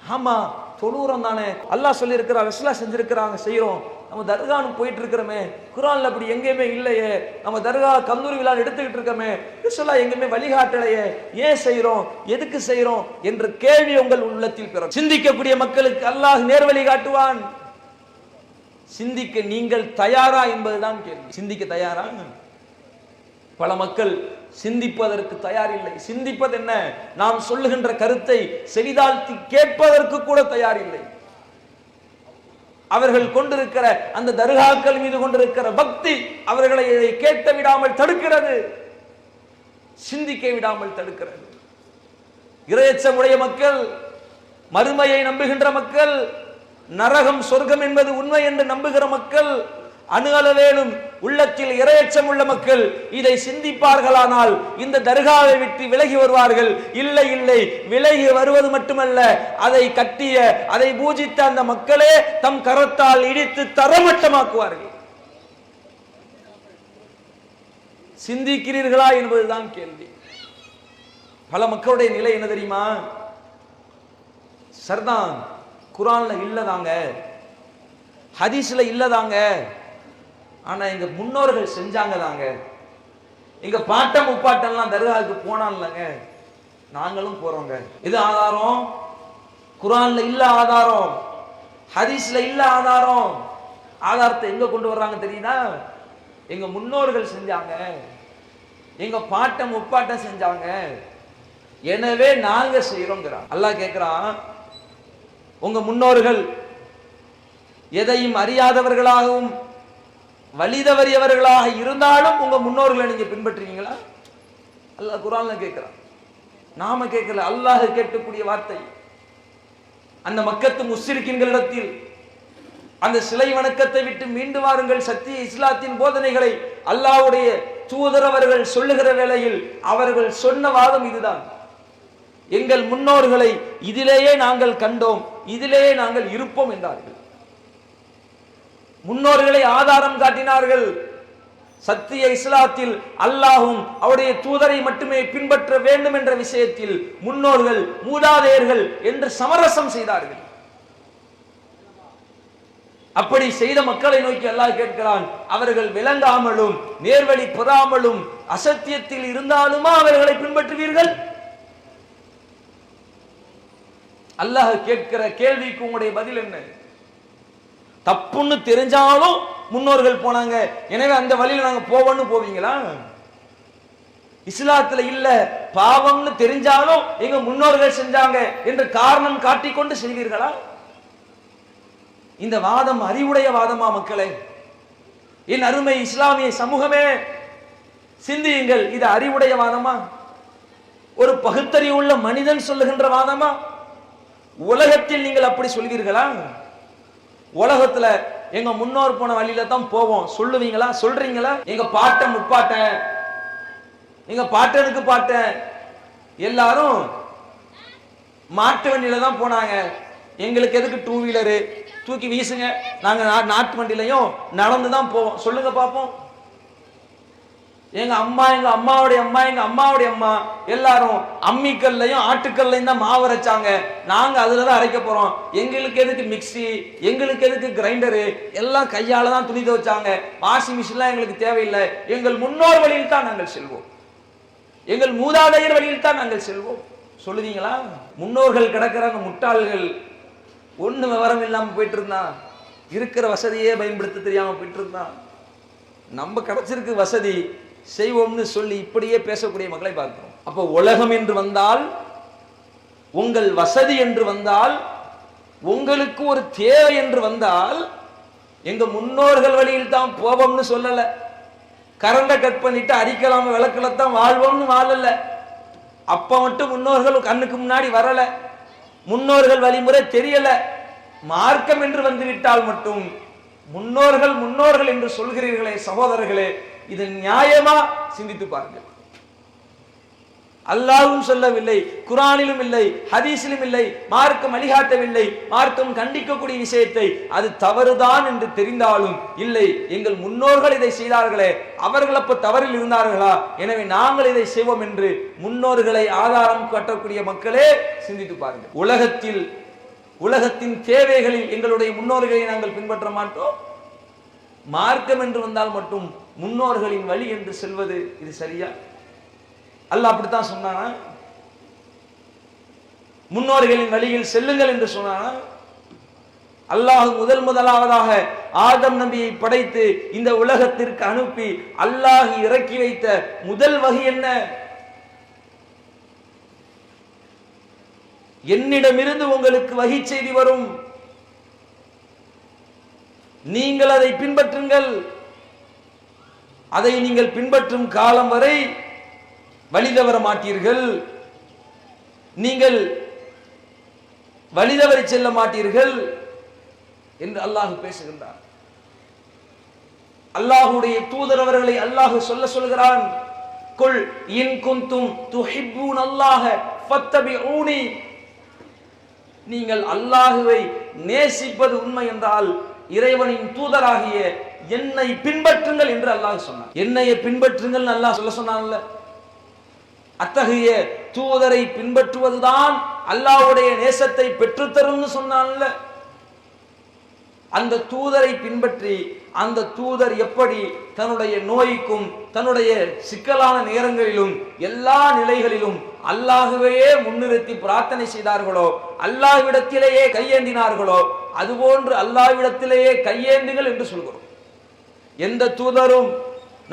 ஆமா, தொழுறோம் தானே, அல்லாஹ் சொல்லி இருக்கிறார், ரசூலுல்லாஹ் செஞ்சிருக்கிறாங்க, செய்யறோம். நம்ம தர்கான்னு போயிட்டு இருக்கிறோமே, குர்ஆன்ல அப்படி எங்கேயுமே இல்லையே, நம்ம தர்கா கந்தூரி விழா எடுத்துக்கிட்டு இருக்கோமே, ரசூலுல்லாஹ் எங்கேயுமே வழிகாட்டலையே, ஏன் செய்யறோம், எதுக்கு செய்யறோம் என்ற கேள்வி உங்கள் உள்ளத்தில் பிறக்கும். சிந்திக்கக்கூடிய மக்களுக்கு அல்லாஹ் நேர்வழி காட்டுவான். சிந்திக்க நீங்கள் தயாரா என்பதுதான் கேள்வி. சிந்திக்க தயாரா? பல மக்கள் சிந்திப்பதற்கு தயார் இல்லை. சிந்திப்பது என்ன, நாம் சொல்லுகின்ற கருத்தை செவிதாழ்த்தி கேட்பதற்கு கூட தயார் இல்லை. அவர்கள் கொண்டிருக்கிற அந்த தர்காக்கள் மீது கொண்டிருக்கிற பக்தி அவர்களை கேட்க விடாமல் தடுக்கிறது, சிந்திக்க விடாமல் தடுக்கிறது. இறையச்சமுடைய மக்கள், மறுமையை நம்புகின்ற மக்கள், நரகம் சொர்க்கம் என்பது உண்மை என்று நம்புகிற மக்கள், அணு அளவேனும் உள்ளத்தில் இறையச்சம் உள்ள மக்கள் இதை சிந்திப்பார்களானால் இந்த தர்காவை விட்டு விலகி வருவார்கள். இல்லை இல்லை, விலகி வருவது மட்டுமல்ல, அதை கட்டிய அதை பூஜித்த அந்த மக்களே தம் கரத்தால் இடித்து தரமட்டமாக்குவார்கள். சிந்திக்கிறீர்களா என்பதுதான் கேள்வி. பல மக்களுடைய நிலை என்ன தெரியுமா? சர்தான் குர்ஆன்ல இல்லதாங்க, ஹதீஸ்ல இல்லதாங்க, ஆனா எங்க முன்னோர்கள் செஞ்சாங்க தாங்க, எங்க பாட்டம் முப்பாட்டம்லாம் தர்காவுக்கு போனான்லங்க, நாங்களும் போறோங்க. இது ஆதாரம்? குர்ஆன்ல இல்ல ஆதாரம், ஹதீஸ்ல இல்ல ஆதாரம். ஆதாரத்தை எங்க கொண்டு வர்றாங்க தெரியுதா? எங்க முன்னோர்கள் செஞ்சாங்க, எங்க பாட்டம் முப்பாட்டம் செஞ்சாங்க, எனவே நாங்க செய்யறோங்கிறான். அல்லாஹ் கேட்கிறான், உங்க முன்னோர்கள் எதையும் அறியாதவர்களாகவும் வலிதவறியவர்களாக இருந்தாலும் உங்க முன்னோர்களை நீங்க பின்பற்றுவீங்களா? அல்லாஹ் குர்ஆன்ல கேட்கிறான், நாம கேட்கல, அல்லாஹ் கேட்கக்கூடிய வார்த்தை. அந்த மக்கத்து முஸ்ரிக்கின்களிடத்தில் அந்த சிலை வணக்கத்தை விட்டு மீண்டு வாருங்கள், சத்திய இஸ்லாத்தின் போதனைகளை அல்லாஹ்வுடைய தூதர் அவர்கள் சொல்லுகிற வேளையில் அவர்கள் சொன்ன வாதம் இதுதான், எங்கள் முன்னோர்களை இதிலேயே நாங்கள் கண்டோம், இதிலேயே நாங்கள் இருப்போம் என்றார்கள். முன்னோர்களை ஆதாரம் காட்டினார்கள். சத்திய இஸ்லாத்தில் அல்லாஹும் அவருடைய தூதரை மட்டுமே பின்பற்ற வேண்டும் என்ற விஷயத்தில் முன்னோர்கள் மூதாதையர்கள் என்று சமரசம் செய்தார்கள். அப்படி செய்த மக்களை நோக்கி அல்லாஹ் கேட்கிறான், அவர்கள் விளங்காமலும் நேர்வழி பெறாமலும் அசத்தியத்தில் இருந்தாலுமா அவர்களை பின்பற்றுவீர்கள்? அல்லாஹ் கேட்கிற கேள்விக்கு உங்களுடைய பதில் என்ன? தப்புன்னு தெரிஞ்சாலும் முன்னோர்கள் போனாங்க, எனவே அந்த வழியில நாங்க போவோம்னு போவீங்களா? இஸ்லாத்துல இல்ல பாவம்னு தெரிஞ்சாலும் எங்க முன்னோர்கள் செஞ்சாங்க என்று காரணம் காட்டிக்கொண்டு செய்வீர்களா? இந்த வாதம் அறிவுடைய வாதமா மக்களே? என் அருமை இஸ்லாமிய சமூகமே, சிந்தியுங்கள். இது அறிவுடைய வாதமா? ஒரு பகுத்தறிவுள்ள மனிதன் சொல்லுகின்ற வாதமா? உலகத்தில் நீங்கள் அப்படி சொல்வீர்களா? உலகத்துல எங்க முன்னோர் போன வழியில தான் போவோம் சொல்லுவீங்களா? சொல்றீங்களா? எங்க பாட்டன் முப்பாட்டன், எங்க பாட்டனுக்கு பாட்டன் எல்லாரும் மாட்டு வண்டியில தான் போனாங்க, எங்களுக்கு எதுக்கு டூ வீலரு, தூக்கி வீசுங்க, நாங்க நாட்டு வண்டியிலையும் நடந்து தான் போவோம் சொல்லுங்க பாப்போம். எங்க அம்மா, எங்க அம்மாவுடைய அம்மா, எங்க அம்மாவுடைய அம்மா எல்லாரும் அம்மிக்கல்லையும் ஆட்டுக்கல்லையும் தான் மாவு அரைச்சாங்க, நாங்க அதுலதான் அரைக்க போறோம், எங்களுக்கு எதுக்கு மிக்சி, எங்களுக்கு எதுக்கு கிரைண்டரு, எல்லாம் கையால தான் துணி துவைச்சாங்க, வாஷிங் மிஷின்லாம் எங்களுக்கு தேவையில்லை, எங்கள் முன்னோர் வழியில் தான் நாங்கள் செல்வோம், எங்கள் மூதாதையர் வழியில் தான் நாங்கள் செல்வோம் சொல்லுவீங்களா? முன்னோர்கள் கிடக்கிறாங்க முட்டாள்கள், ஒண்ணு விவரம் இல்லாம போயிட்டு இருந்தா, இருக்கிற வசதியே பயன்படுத்த தெரியாம போயிட்டு இருந்தா, நம்ம கிடைச்சிருக்கு வசதி செய்வோம்னு சொல்லி இப்படியே பேசக்கூடிய மக்களை பார்க்கிறோம். அப்போ உலகம் என்று வந்தால், உங்கள் வசதி என்று வந்தால், உங்களுக்கு ஒரு தேவை என்று வந்தால், எங்க முன்னோர்கள் வழியில் தான் போவோம்னு சொல்லல. கரண்டை கட் பண்ணிட்டு அரிக்கலாம விளக்குல தான் வாழ்வோம்னு வாழல. அப்ப மட்டும் முன்னோர்கள் கண்ணுக்கு முன்னாடி வரல, முன்னோர்கள் வழிமுறை தெரியல. மார்க்கம் என்று வந்துவிட்டால் மட்டும் முன்னோர்கள் முன்னோர்கள் என்று சொல்கிறீர்களே சகோதரர்களே, இது நியாயமா? சிந்தித்து பாருங்கள். அல்லாஹ்வும் சொல்லவில்லை, குர்ஆனிலும் இல்லை, ஹதீஸிலும் இல்லை, மார்க்கம் வழிகாட்டவில்லை. மார்க்கம் கண்டிக்கக்கூடிய விஷயத்தை அது தவறுதான் என்று தெரிந்தாலும், இல்லை எங்கள் முன்னோர்கள் இதை செய்தார்களே, அவர்கள் அப்ப தவறில் இருந்தார்களா, எனவே நாங்கள் இதை செய்வோம் என்று முன்னோர்களை ஆதாரம் காட்டக்கூடிய மக்களே சிந்தித்து பாருங்கள். உலகத்தில் உலகத்தின் தேவைகளில் எங்களுடைய முன்னோர்களை நாங்கள் பின்பற்ற மாட்டோம். மார்க்கம் என்று வந்தால் மட்டும் முன்னோர்களின் வழி என்று செல்வது இது சரியா? அல்லாஹ் அப்படித்தான் சொன்னானா? முன்னோர்களின் வழியில் செல்லுங்கள் என்று சொன்னானா? அல்லாஹ் முதலாவதாக ஆதம் நபியை படைத்து இந்த உலகத்திற்கு அனுப்பி அல்லாஹ் இறக்கி வைத்த முதல் வகி என்ன? என்னிடமிருந்து உங்களுக்கு வகி செய்தி வரும், நீங்கள் அதை பின்பற்றுங்கள். அதை நீங்கள் பின்பற்றும் காலம் வரை வழிதவற மாட்டீர்கள், நீங்கள் வழிதவறி செல்ல மாட்டீர்கள் என்று அல்லாஹ் பேசுகின்றார். அல்லாஹுடைய தூதர் அவர்களை அல்லாஹ் சொல்கிறான், குல் இன் குந்தும் துஹிப்பூன அல்லாஹ ஃபத்தபிஊனி, நீங்கள் அல்லாஹுவை நேசிப்பது உண்மை என்றால் இறைவனின் தூதராகிய என்னை பின்பற்றுங்கள் என்று அல்லாஹ் சொன்னார். என்னைய பின்பற்றுங்கள் அல்லாஹ் சொன்னான்ல. அத்தகைய தூதரை பின்பற்றுவதுதான் அல்லாஹ்வுடைய நேசத்தை பெற்றுத்தரும் சொன்னான்ல. அந்த தூதரை பின்பற்றி அந்த தூதர் எப்படி தன்னுடைய நோய்க்கும் தன்னுடைய சிக்கலான நேரங்களிலும் எல்லா நிலைகளிலும் அல்லாஹ்வையே முன்னிறுத்தி பிரார்த்தனை செய்தார்களோ, அல்லாஹ்விடத்திலேயே கையேந்தினார்களோ, அதுபோன்று அல்லாஹ்விடத்திலேயே கையேந்துங்கள் என்று சொல்கிறோம். எந்த தூதரும்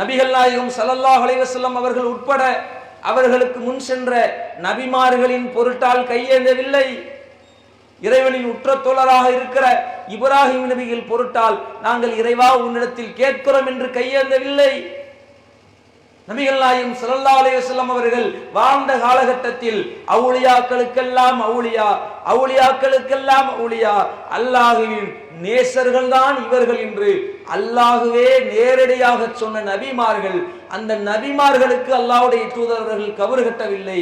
நபிகள் நாயகம் ஸல்லல்லாஹு அலைஹி வஸல்லம் அவர்கள் உட்பட அவர்களுக்கு முன் சென்ற நபிமார்களின் பொருட்டால் கையேந்தவில்லை. இறைவனின் உற்ற தோழராக இருக்கிற இப்ராஹிம் நபியின் பொருட்டால் நாங்கள் இறைவா உன்னிடத்தில் கேட்கிறோம் என்று கையேந்தவில்லை. நபிகள் நாயகம் ஸல்லல்லாஹு அலைஹி வஸல்லம் அவர்கள் வாழ்ந்த காலகட்டத்தில் அவுலியாக்களுக்கெல்லாம் அவுலியா, அவுலியாக்களுக்கெல்லாம் அவுலியா, அல்லாஹ்வின் நேசர்கள் தான் இவர்கள் என்று அல்லாஹ்வே நேரடியாக சொன்ன நபிமார்கள், அந்த நபிமார்களுக்கு அல்லாஹ்வுடைய தூதரவர்கள் கபர் கட்டவில்லை,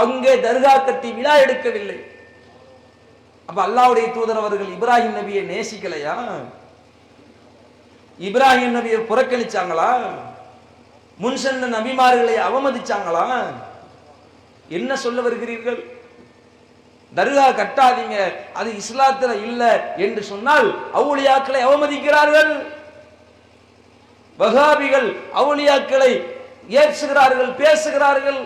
அங்கே தர்கா கட்டி விழா எடுக்கவில்லை. அப்ப அல்லாஹ்வுடைய தூதர் அவர்கள் இப்ராஹிம் நபியை நேசிக்கலையா? இப்ராஹிம் நபியை புறக்கணிச்சாங்களா? முன் சென்ற நபிமார்களை அவமதிச்சாங்களா? என்ன சொல்ல வருகிறீர்கள்? தர்கா கட்டாதீங்க, அது இஸ்லாத்துல இல்ல என்று சொன்னால் அவுலியாக்களை அவமதிக்கிறார்கள். வஹாபிகள் அவுலியாக்களை ஏற்றுகிறார்கள், பேசுகிறார்கள்.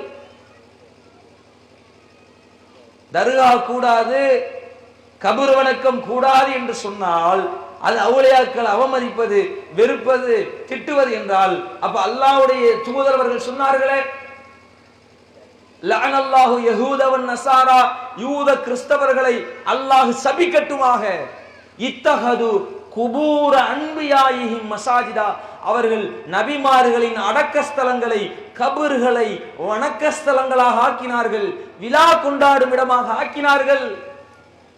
தர்கா கூடாது, கபர் வணக்கம் கூடாது என்று சொன்னால் அது அவுலியாக்கள் அவமதிப்பது, வெறுப்பது, திட்டுவது என்றால் அப்ப அல்லாஹ்வுடைய தூதர் அவர்கள் சொன்னார்களே, லஅனல்லாஹு யஹூத வன் நஸாரா, யூத கிறிஸ்தவர்களை அல்லாஹ் சபிக்கட்டுமாக, இத்தஹது குபூர அன்பியாயிஹிம் மசாஜிதா, அவர்கள் நபிமார்களின் அடக்க ஸ்தலங்களை கபர்களை வணக்க ஸ்தலங்களாக ஆக்கினார்கள், விழா கொண்டாடும் இடமாக ஆக்கினார்கள்.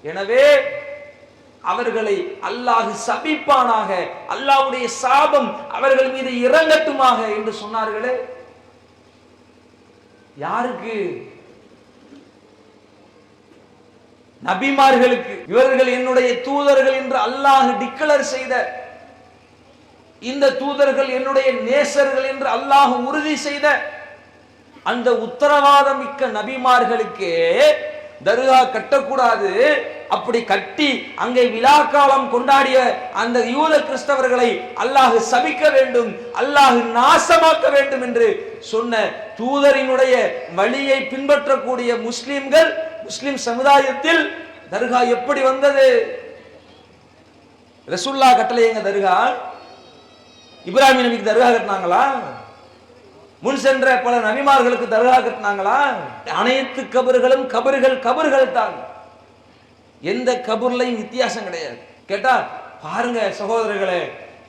எனவே அவர்களை அல்லாஹ் சபிப்பானாக, அல்லாஹ்வுடைய சாபம் அவர்கள் மீது இறங்கட்டுமாக என்று சொன்னார்களே. யாருக்கு? நபிமார்களுக்கு. இவர்கள் என்னுடைய தூதர்கள் என்று அல்லாஹ் டிக்ளேர் செய்த, இந்த தூதர்கள் என்னுடைய நேசர்கள் என்று அல்லாஹ் உறுதி செய்த அந்த உத்தரவாதம் மிக்க நபிமார்களுக்கே தர்கா கட்டக்கூடாது, அப்படி கட்டி அங்கே விழா காலம் கொண்டாடிய அந்த யூத கிறிஸ்தவர்களை அல்லாஹ் சபிக்க வேண்டும், அல்லாஹ் நாசமாக்க வேண்டும் என்று சொன்ன தூதரினுடைய வழியை பின்பற்றக்கூடிய முஸ்லிம்கள், முஸ்லிம் சமுதாயத்தில் தர்கா எப்படி வந்தது? ரசூலுல்லாஹ் கட்டளை எங்க தர்கா? இப்ராஹிம் நபிக்கு தர்கா கட்டினாங்களா? முன் சென்ற பல நபிமார்களுக்கு தர்கா கட்டினாங்களா? அனைத்து கபர்களும் கபர்கள் தான். எந்த கபர்லையும் வித்தியாசம் கிடையாது. கேட்டா பாருங்க சகோதரர்களே,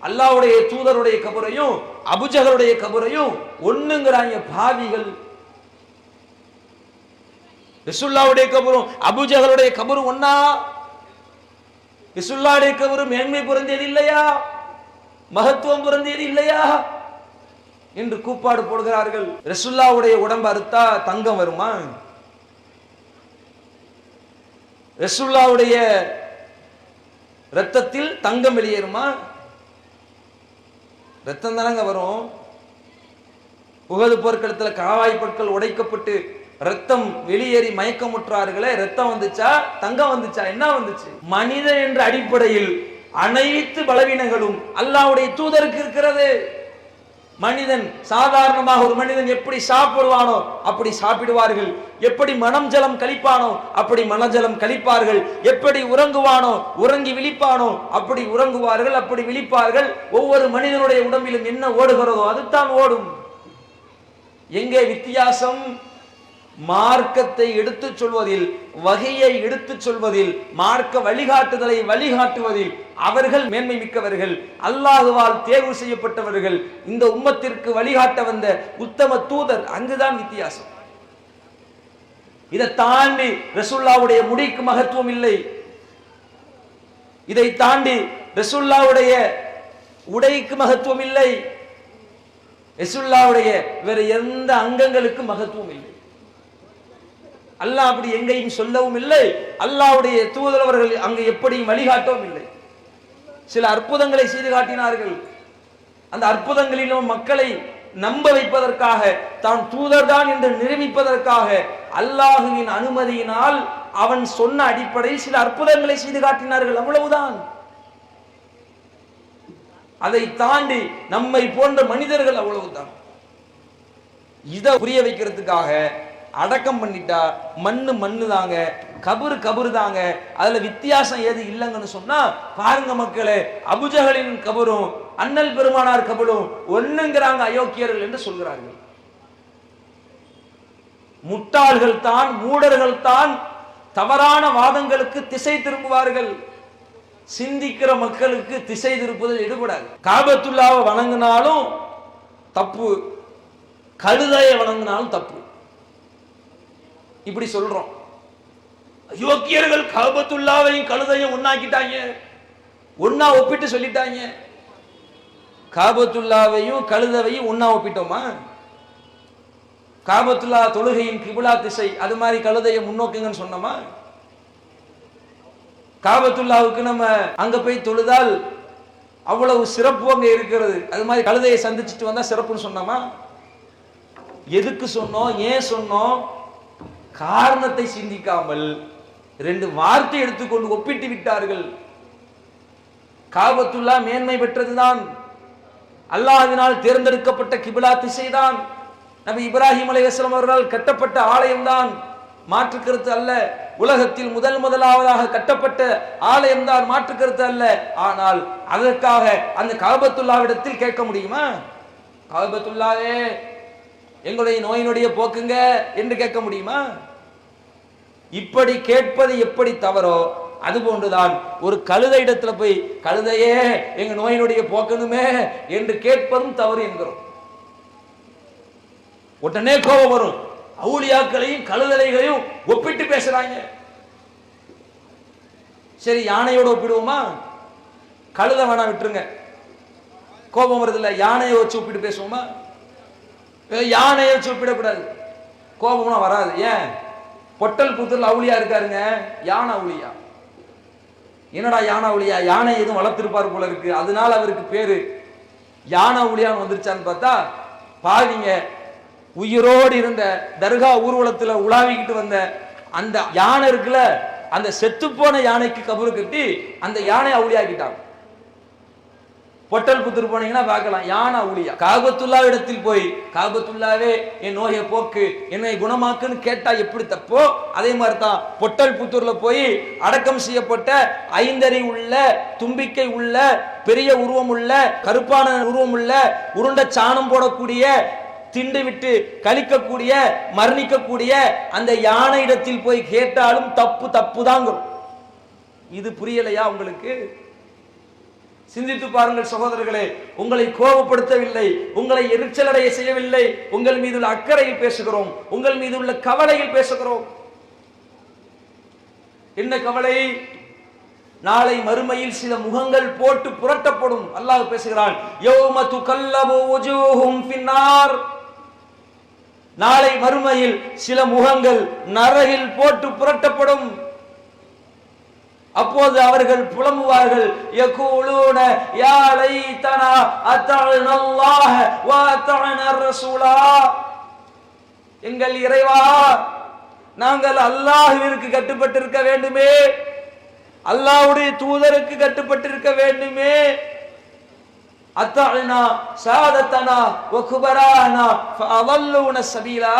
அல்லாஹ்வுடைய தூதருடைய கபரையும் அபூஜஹலுடைய கபரையும் ஒண்ணுங்கறாங்க பாவிகள். ரசூலுல்லாஹ்வுடைய கபரும் அபூஜஹலுடைய கபரும் ஒண்ணா? ரசூலுல்லாஹ்வுடைய கபரும் மேன்மை பொருந்தியது இல்லையா? மகத்துவம் பொருந்தியது இல்லையா என்று கூப்பாடு போடுகிறார்கள். ரசூலுல்லாஹ்வுடைய உடம்பு அறுத்தா தங்கம் வருமா? ரசூலுல்லாஹ்வுடைய இரத்தத்தில் தங்கம் வெளியேறுமா? ரத்தம் தானங்க வரும். உஹது போர்க்களத்தில் காவாய் பொருட்கள் உடைக்கப்பட்டு ரத்தம் வெளியேறி மயக்கமுற்றார்களே, ரத்தம் வந்துச்சா தங்கம் வந்துச்சா, என்ன வந்துச்சு? மனிதன் என்ற அடிப்படையில் அனைத்து பலவீனங்களும் அல்லாஹ்வுடைய தூதருக்கு இருக்கிறது. மனிதன் சாதாரணமாக ஒரு மனிதன் எப்படி சாப்பிடுவானோ அப்படி சாப்பிடுவார்கள், எப்படி மனம் ஜலம் கழிப்பானோ அப்படி மனஜலம் கழிப்பார்கள், எப்படி உறங்குவானோ உறங்கி விழிப்பானோ அப்படி உறங்குவார்கள், அப்படி விழிப்பார்கள். ஒவ்வொரு மனிதனுடைய உடம்பிலும் என்ன ஓடுகிறதோ அதுதான் ஓடும். எங்கே வித்தியாசம்? மார்க்கத்தை எடுத்துச் சொல்வதில், வகையை எடுத்துச் சொல்வதில், மார்க்க வழிகாட்டுதலை வழிகாட்டுவதில் அவர்கள் மேன்மை மிக்கவர்கள், அல்லாஹுவால் தேர்வு செய்யப்பட்டவர்கள், இந்த உம்மத்திற்கு வழிகாட்ட வந்த உத்தம தூதர். அங்குதான் வித்தியாசம். இதை தாண்டி ரசூலுல்லாஹ்வுடைய முடிக்கு மகத்துவம் இல்லை. இதை தாண்டி ரசூலுல்லாஹ்வுடைய உடைக்கு மகத்துவம் இல்லை. ரசூலுல்லாஹ்வுடைய வேறு எந்த அங்கங்களுக்கு மகத்துவம் இல்லை. அல்லாஹ் அப்படி எங்கேயும் சொல்லவும் இல்லை. அல்லாஹ்வுடைய தூதரவர்கள் அங்கு எப்படியும் வழிகாட்டவும் இல்லை. சில அற்புதங்களை செய்து காட்டினார்கள். அந்த அற்புதங்களிலும் மக்களை நம்ப வைப்பதற்காக, தான் தூதர்தான் என்று நிரூபிப்பதற்காக அல்லாஹுவின் அனுமதியினால் அவன் சொன்ன அடிப்படையில் சில அற்புதங்களை செய்து காட்டினார்கள். அவ்வளவுதான். அதை தாண்டி நம்மை போன்ற மனிதர்கள் அவ்வளவுதான். இதை புரிய வைக்கிறதுக்காக அடக்கம் பண்ணிட்டா மண்ணு தாங்க, கபரு தாங்க, அதுல வித்தியாசம் ஏது இல்லைங்கன்னு சொன்னா பாருங்க மக்களே, அபுஜஹலின் கபரும் அண்ணல் பெருமானார் கபரும் ஒண்ணுங்கிறாங்க அயோக்கியர்கள் என்று சொல்கிறார்கள். முட்டாள்கள் தான், மூடர்கள் தான் தவறான வாதங்களுக்கு திசை திரும்புவார்கள். சிந்திக்கிற மக்களுக்கு திசை திருப்புதல் ஈடுபடாது. காபத்துல்லாவை வணங்கினாலும் தப்பு, கழுதையை வணங்கினாலும் தப்பு. இப்படி சொல்றோம். யோக்கியர்கள் காபத்துல்லாவையும் கழுதையும் ஒன்னாக்கிட்டாங்க, ஒன்னா ஒப்பிட்டு சொல்லிட்டாங்க. காபத்துல்லாவையும் கழுதையும் ஒன்னா ஒப்பிட்டோமா? காபத்துல்லா தொழுகையின் கிபிலா திசை, அது மாதிரி கழுதையை முன்னோக்குங்கன்னு சொன்னோமா? காபத்துல்லாவுக்கு நம்ம அங்க போய் தொழுதால் அவ்வளவு சிறப்பு அங்க இருக்கிறது, அது மாதிரி கழுதையை சந்திச்சுட்டு வந்தா சிறப்புன்னு சொன்னோமா? எதுக்கு சொன்னோம், ஏன் சொன்னோம்? காரணத்தை சிந்திக்காமல் ரெண்டு வார்த்தை எடுத்துக்கொண்டு ஒப்பிட்டு விட்டார்கள். காபத்துல்லா மேன்மை பெற்றதுதான், அல்லாஹ்வினால் தேர்ந்தெடுக்கப்பட்ட கிபிலா திசைதான், நபி இப்ராஹிம் அலைஹிஸ்ஸலாம் அவர்களால் கட்டப்பட்ட ஆலயம்தான், மாற்று கருத்து அல்ல. உலகத்தில் முதலாவதாக கட்டப்பட்ட ஆலயம்தான், மாற்று கருத்து அல்ல. ஆனால் அதற்காக அந்த காபத்துல்லாவிடத்தில் கேட்க முடியுமா? காபத்துல்லாவே எங்களுடைய நோயினுடைய போக்குங்க என்று கேட்க முடியுமா? இப்படி கேட்பது எப்படி தவறோ அதுபோன்றுதான் ஒரு கழுதை இடத்துல போய் கழுதையே எங்க நோயினுடைய போக்கணுமே என்று கேட்பதும் தவறு என்கிறோம். உடனே கோபம் வரும். அவுலியாக்களையும் கழுதைகளையும் ஒப்பிட்டு பேசுறாங்க. சரி, யானையோட ஒப்பிடுவோமா? கழுதை வேணா விட்டுருங்க, கோபம் வருது இல்ல. யானையை வச்சு ஒப்பிட்டு பேசுவோமா? யானையை வச்சு ஒப்பிடக்கூடாது, கோபம்னா வராது. ஏன்? பொட்டல் புத்தூர்ல அவுளியா இருக்காருங்க, யானை அவுளியா. என்னடா யானை அவுளியா? யானை எதுவும் வளர்த்திருப்பார் போல இருக்கு, அதனால அவருக்கு பேரு யானை அவுளியான்னு வந்துருச்சான்னு பார்த்தா பாவிங்க, உயிரோடு இருந்த தர்கா ஊர்வலத்துல உலாவிக்கிட்டு வந்த அந்த யானை இருக்குல்ல, அந்த செத்து போன யானைக்கு கபரு கட்டி அந்த யானை அவுளியாக்கிட்டாங்க. பொட்டல் புத்தூர் போனீங்கன்னா பார்க்கலாம், யானை அவுளியா. காபத்துல்லா இடத்தில் போய் காபத்துல்லாவே என் நோயை போக்கு, என்னை குணமாக்குன்னு கேட்டா எப்படி தப்போ அதே மாதிரி தான் பொட்டல் புத்தூர்ல போய் அடக்கம் செய்யப்பட்ட ஐந்தறி உள்ள, தும்பிக்கை உள்ள, பெரிய உருவம் உள்ள, கருப்பான உருவம் உள்ள, உருண்ட சாணம் போடக்கூடிய, திண்டு விட்டு கழிக்கக்கூடிய, மரணிக்கக்கூடிய அந்த யானை இடத்தில் போய் கேட்டாலும் தப்பு தாங்கிறோம். இது புரியலையா உங்களுக்கு? சிந்தித்து பாருங்கள் சகோதரர்களே. உங்களை கோபப்படுத்தவில்லை, உங்களை எரிச்சலடைய செய்யவில்லை, உங்கள் மீது உள்ள அக்கறையில் பேசுகிறோம், உங்கள் மீது உள்ள கவலையில் பேசுகிறோம். என்ன கவலை? நாளை மறுமையில் சில முகங்கள் போட்டு புரட்டப்படும். அல்லாஹ் பேசுகிறான், யௌம துகல்லபு வுஜூஹும் ஃபின்னார். நாளை மறுமையில் சில முகங்கள் நரகில் போட்டு புரட்டப்படும். அப்போது அவர்கள் புலம்புவார்கள், யகூலூன யா லைதனா அத்தஅனால்லாஹ வ அத்தஅனா ரசூலா. எங்கள் இறைவா, நாங்கள் அல்லாஹ்விற்கு கட்டுப்பட்டிருக்க வேண்டுமே, அல்லாஹ்வுடைய தூதருக்கு கட்டுப்பட்டிருக்க வேண்டுமே. அத்தஅனா சாதத்தனா வ குபரானா ஃபஅதல்லுன ஸபீலா.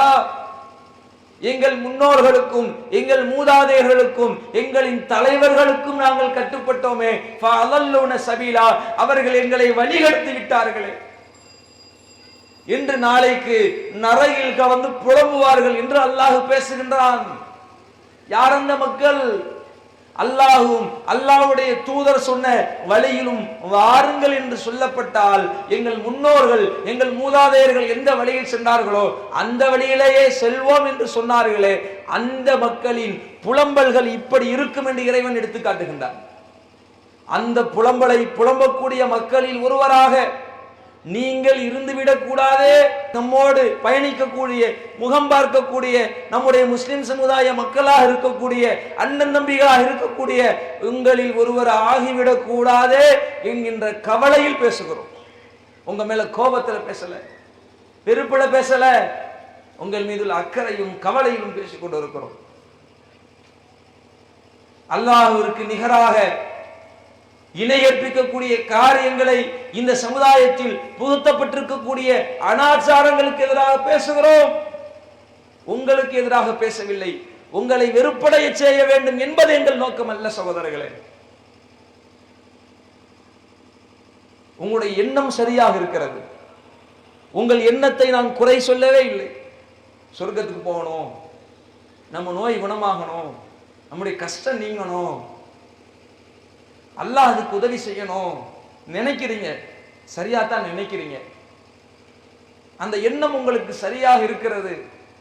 எங்கள் முன்னோர்களுக்கும் எங்கள் மூதாதையர்களுக்கும் எங்களின் தலைவர்களுக்கும் நாங்கள் கட்டுப்பட்டோமே, ஃபஅதல்லுன ஸபீலா, அவர்கள் எங்களை வழிகெடுத்து விட்டார்களே என்று நாளைக்கு நரகில் கலந்து புலம்புவார்கள் என்று அல்லாஹ் பேசுகின்றான். யார் அந்த மக்கள்? அல்லாஹும் அல்லாஹ்வுடைய தூதர் சொன்ன வழியிலும் வாருங்கள் என்று சொல்லப்பட்டால், எங்கள் முன்னோர்கள் எங்கள் மூதாதையர்கள் எந்த வழியில் சென்றார்களோ அந்த வழியிலேயே செல்வோம் என்று சொன்னார்களே, அந்த மக்களின் புலம்பல்கள் இப்படி இருக்கும் என்று இறைவன் எடுத்து காட்டுகின்றான். அந்த புலம்பலை புலம்பக்கூடிய மக்களில் ஒருவராக நீங்கள் இருந்துவிடக் கூடாதே. நம்மோடு பயணிக்கக்கூடிய, முகம் பார்க்கக்கூடிய நம்முடைய முஸ்லிம் சமுதாய மக்களாக இருக்கக்கூடிய, அண்ணன் தம்பிகளாக இருக்கக்கூடிய உங்களில் ஒருவர் ஆகிவிடக் கூடாதே என்கின்ற கவலையில் பேசுகிறோம். உங்க மேல கோபத்தில் பேசல, வெறுப்புல பேசல, உங்கள் மீது அக்கறையும் கவலையிலும் பேசிக்கொண்டு இருக்கிறோம். அல்லாஹ்விற்கு நிகராக இணையற்பிக்கக்கூடிய காரியங்களை இந்த சமுதாயத்தில் புகுத்தப்பட்டிருக்கக்கூடிய அனாச்சாரங்களுக்கு எதிராக பேசுகிறோம். உங்களுக்கு எதிராக பேசவில்லை, உங்களை வெறுப்படைய செய்ய வேண்டும் என்பது எங்கள் நோக்கம் அல்ல சகோதரர்களே. உங்களுடைய எண்ணம் சரியாக இருக்கிறது. உங்கள் எண்ணத்தை நான் குறை சொல்லவே இல்லை. சொர்க்கத்துக்கு போகணும், நம்ம நோய் குணமாகணும், நம்முடைய கஷ்டம் நீங்கணும், அல்லாஹ் அதுக்கு உதவி செய்யணும் நினைக்கிறீங்க, சரியாத்தான் நினைக்கிறீங்க. அந்த எண்ணம் உங்களுக்கு சரியாக இருக்கிறது,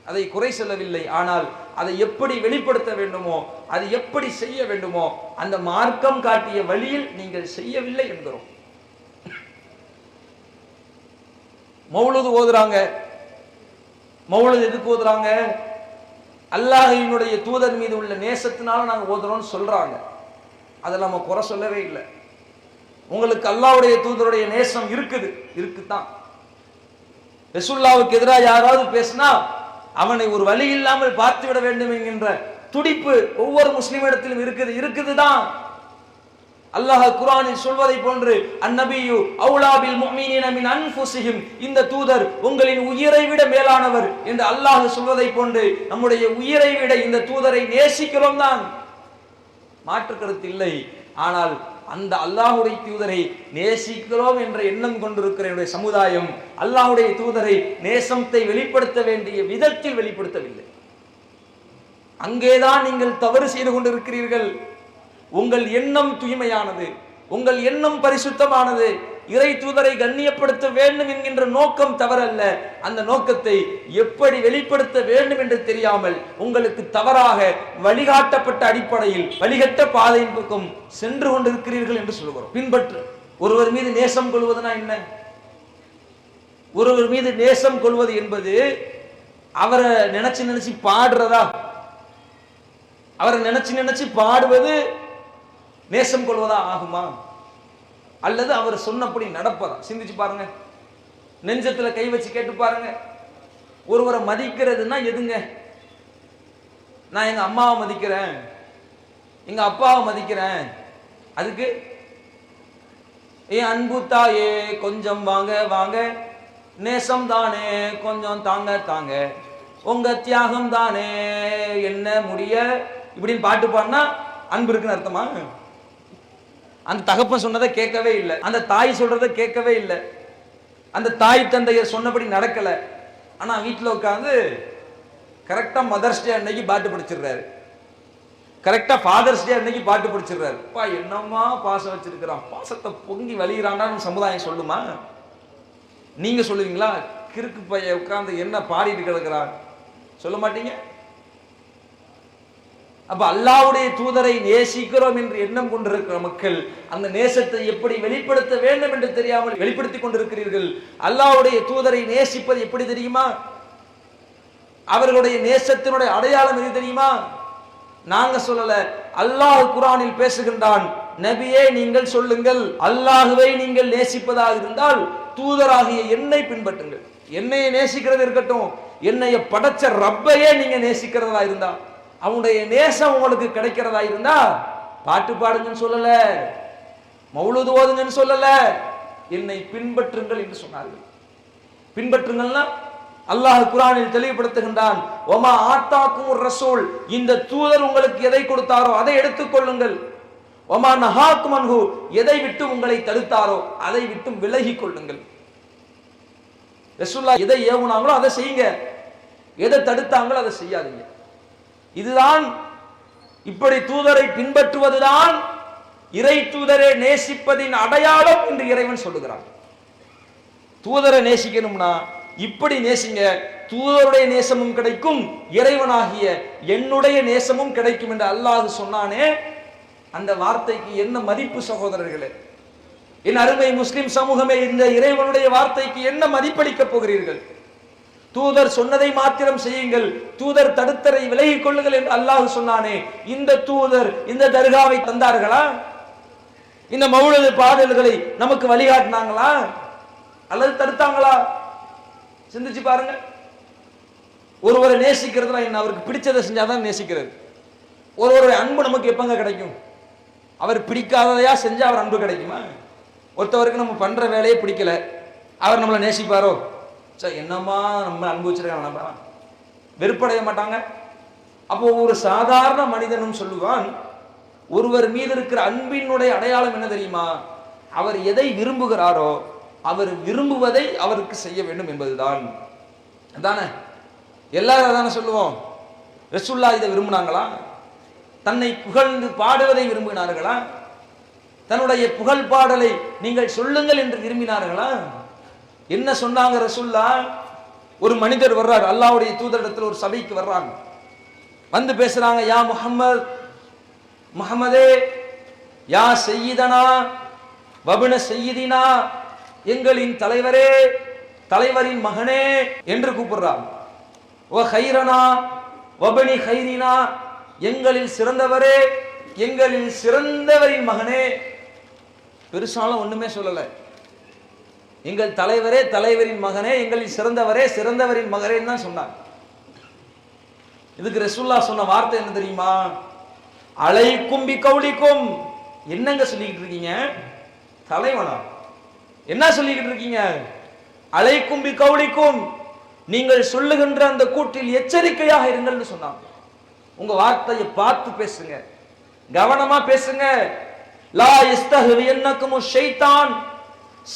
அதை குறை சொல்லவில்லை. ஆனால் அதை எப்படி வெளிப்படுத்த வேண்டுமோ, அது எப்படி செய்ய வேண்டுமோ அந்த மார்க்கம் காட்டிய வழியில் நீங்கள் செய்யவில்லை என்கிறோம். மௌலூது ஓதுறாங்க. மௌலூது எதுக்கு ஓதுறாங்க? அல்லாஹ்வினுடைய தூதர் மீது உள்ள நேசத்தினால நாங்க ஓதுறோம்னு சொல்றாங்க. அதை நம்ம குறை சொல்லவே இல்லை. உங்களுக்கு அல்லாஹ்வுடைய தூதருடைய நேசம் இருக்குதான். ரசூலுல்லாஹ்வுக்கு எதிராக யாராவது பேசினா அவனை ஒரு வழி இல்லாமல் பார்த்து விட வேண்டும் என்கின்ற துடிப்பு ஒவ்வொரு முஸ்லிமிடத்திலும் இருக்குதுதான். அல்லாஹ் குர்ஆனில் சொல்வதை போன்று அந்நபியு அவுலா பில் முஃமினீன மின் அன்ஃபுஸிஹிம், இந்த தூதர் உங்களின் உயிரை விட மேலானவர் என்று அல்லாஹ் சொல்வதை போன்று நம்முடைய உயிரை விட இந்த தூதரை நேசிக்கிறோம் தான், மாற்று கருத்து இல்லை. ஆனால் அந்த அல்லாஹ்வுடைய தூதரை நேசிக்கிறோம் என்ற எண்ணம் கொண்டிருக்கிற என்னுடைய சமுதாயம் அல்லாஹ்வுடைய தூதரை நேசத்தை வெளிப்படுத்த வேண்டிய விதத்தில் வெளிப்படுத்தவில்லை. அங்கேதான் நீங்கள் தவறு செய்து கொண்டிருக்கிறீர்கள். உங்கள் எண்ணம் தூய்மையானது, உங்கள் எண்ணம் பரிசுத்தமானது, இறை தூதரை கண்ணியப்படுத்த வேண்டும் என்கின்ற நோக்கம் தவறல்ல. அந்த நோக்கத்தை எப்படி வெளிப்படுத்த வேண்டும் என்று தெரியாமல் உங்களுக்கு தவறாக வழிகாட்டப்பட்ட அடிப்படையில் வழிகட்ட பாதையின் பக்கம் சென்று கொண்டிருக்கிறீர்கள் என்று சொல்கிறோம். பின்பற்று. ஒருவர் மீது நேசம் கொள்வதுனா என்ன? ஒருவர் மீது நேசம் கொள்வது என்பது அவரை நினைச்சு பாடுறதா? அவரை நினைச்சு பாடுவது நேசம் கொள்வதா ஆகுமா? அல்லது அவர் சொன்னபடி நடப்பதா? சிந்திச்சு பாருங்க. நெஞ்சத்துல கை வச்சு கேட்டு பாருங்க. ஒருவரை மதிக்கிறதுனா எதுங்க? நான் எங்க அம்மாவை மதிக்கிறேன், எங்க அப்பாவை மதிக்கிறேன், அதுக்கு ஏன் அன்பு தாயே கொஞ்சம் வாங்க வாங்க, நேசம் தானே கொஞ்சம் தாங்க தாங்க, உங்க தியாகம் தானே என்ன முடிய, இப்படின்னு பாட்டு பாடினா அன்பு இருக்குன்னு அர்த்தமா? அந்த தகப்பன் சொன்னதை கேட்கவே இல்லை, அந்த தாய் சொல்றதை கேட்கவே இல்லை, அந்த தாய் தந்தையர் சொன்னபடி நடக்கல. ஆனா வீட்டில் உட்காந்து கரெக்டா மதர்ஸ் டே அன்னைக்கு பாட்டு படிச்சிடுறாரு, கரெக்டா ஃபாதர்ஸ் டே அன்னைக்கு பாட்டு படிச்சிடுறாரு. அப்பா என்னம்மா பாசம் வச்சிருக்கிறான், பாசத்தை பொங்கி வலிகிறான்னு சமுதாயம் சொல்லுமா? நீங்க சொல்லுவீங்களா? கிறுக்கு பைய உட்கார்ந்து என்ன பாடிட்டு கிடக்கிறான் சொல்ல மாட்டீங்க? அப்ப அல்லாஹ்வுடைய தூதரை நேசிக்கிறோம் என்று எண்ணம் கொண்டிருக்கிற மக்கள் அந்த நேசத்தை எப்படி வெளிப்படுத்த வேண்டும் என்று தெரியாமல் வெளிப்படுத்தி கொண்டிருக்கிறீர்கள். அல்லாஹ்வுடைய தூதரை நேசிப்பது எப்படி தெரியுமா? அவர்களுடைய நேசத்தினுடைய அடையாளம் எது தெரியுமா? நாங்க சொல்லல, அல்லாஹ் குர்ஆனில் பேசுகின்றான். நபியே நீங்கள் சொல்லுங்கள், அல்லாஹ்வை நீங்கள் நேசிப்பதாக இருந்தால் தூதராகிய என்னை பின்பற்றுங்கள். என்னை நேசிக்கிறது இருக்கட்டும், என்னைய படைச்ச ரப்பையே நீங்க நேசிக்கிறதா இருந்தா, அவனுடைய நேசம் உங்களுக்கு கிடைக்கிறதா இருந்தா, பாட்டு பாடுங்கன்னு சொல்லல, மௌலூது ஓதுங்கன்னு சொல்லல, என்னை பின்பற்றுங்கள் என்று சொன்னார்கள். பின்பற்றுங்கள்னா அல்லாஹ் குர்ஆனில் தெளிவுபடுத்துகின்றான், வமா ஆத்தாக்கும் ரசூல், இந்த தூதர் உங்களுக்கு எதை கொடுத்தாரோ அதை எடுத்துக்கொள்ளுங்கள், வமா நஹாக்கும் அன்ஹு, எதை விட்டு உங்களை தடுத்தாரோ அதை விட்டு விலகி கொள்ளுங்கள். ரசூலுல்லாஹ் எதை ஏவுனாங்களோ அதை செய்யுங்க, எதை தடுத்தாங்களோ அதை செய்யாதீங்க. இதுதான், இப்படி தூதரை பின்பற்றுவதுதான் இறை தூதரை நேசிப்பதின் அடையாளம் என்று இறைவன் சொல்லுகிறான். தூதரை நேசிக்கணும்னா இப்படி நேசிங்க, தூதருடைய நேசமும் கிடைக்கும், இறைவனாகிய என்னுடைய நேசமும் கிடைக்கும் என்று அல்லாஹ் சொன்னானே, அந்த வார்த்தைக்கு என்ன மதிப்பு சகோதரர்களே, என் அருமை முஸ்லிம் சமூகமே, இந்த இறைவனுடைய வார்த்தைக்கு என்ன மதிப்பளிக்க போகிறீர்கள்? தூதர் சொன்னதை மாத்திரம் செய்யுங்கள், தூதர் தடுத்தரை விலகிக் கொள்ளுங்கள் என்று அல்லாஹ் சொன்னானே, இந்த தூதர் இந்த தர்காவை தந்தார்களா? இந்த மௌலூது பாடல்களை நமக்கு வழிகாட்டினாங்களா அல்லது தடுத்தாங்களா? சிந்திச்சு பாருங்க. ஒருவரை நேசிக்கிறதுனா என்ன? அவருக்கு பிடிச்சதை செஞ்சாதான் நேசிக்கிறது. ஒருவருடைய அன்பு நமக்கு எப்பங்க கிடைக்கும்? அவர் பிடிக்காததையா செஞ்சா அவர் அன்பு கிடைக்குமா? ஒருத்தவருக்கு நம்ம பண்ற வேலையே பிடிக்கல, அவர் நம்மளை நேசிப்பாரோ? சார் என்னமா நம்ம அன்பு வச்சிருக்காங்க, வெறுப்படைய மாட்டாங்க. அப்போ ஒரு சாதாரண மனிதனும் சொல்லுவான், ஒருவர் மீது இருக்கிற அன்பினுடைய அடையாளம் என்ன தெரியுமா? அவர் எதை விரும்புகிறாரோ அவர் விரும்புவதை அவருக்கு செய்ய வேண்டும் என்பதுதான். அதானே எல்லாரும் அதானே சொல்லுவோம். ரசூலுல்லாஹ் இதை விரும்பினாங்களா? தன்னை புகழ்ந்து பாடுவதை விரும்பினார்களா? தன்னுடைய புகழ் பாடலை நீங்கள் சொல்லுங்கள் என்று விரும்பினார்களா? என்ன சொன்னாங்க ரசூலுல்லாஹ்? ஒரு மனிதர் வர்றார், அல்லாஹ்வுடைய தூதரிடத்தில் ஒரு சபைக்கு வர்றாங்க, வந்து பேசுறாங்க, யா முஹம்மத், முஹம்மதே, யா சையீதனா வபன சையீதினா, எங்களின் தலைவரே, தலைவரின் மகனே என்று கூப்பிடுறாங்க. வ கைரனா வபனி கைரினா, எங்களில் சிறந்தவரே, எங்களில் சிறந்தவரின் மகனே. பெருசாலும் ஒண்ணுமே சொல்லல, எங்கள் தலைவரே, தலைவரின் மகனே, எங்களில் சிறந்தவரே, சிறந்தவரின் மகனே தான் சொன்னாங்க. இதுக்கு ரசூலுல்லாஹ் சொன்ன வார்த்தை என்ன தெரியுமா? அலைக்கும் பி கௌலிக்கும். என்னங்க சொல்லிக்கிட்டு இருக்கீங்க? தலைவனா என்ன சொல்லிக்கிட்டு இருக்கீங்க? அலைக்கும் பி கௌலிக்கும், நீங்கள் சொல்லுகின்ற அந்த கூற்றில் எச்சரிக்கையாக இருங்கள்னு சொன்னாங்க. உங்க வார்த்தையை பார்த்து பேசுங்க, கவனமா பேசுங்க. லா யஸ்தஹ்வியன்னகும் ஷைத்தான்,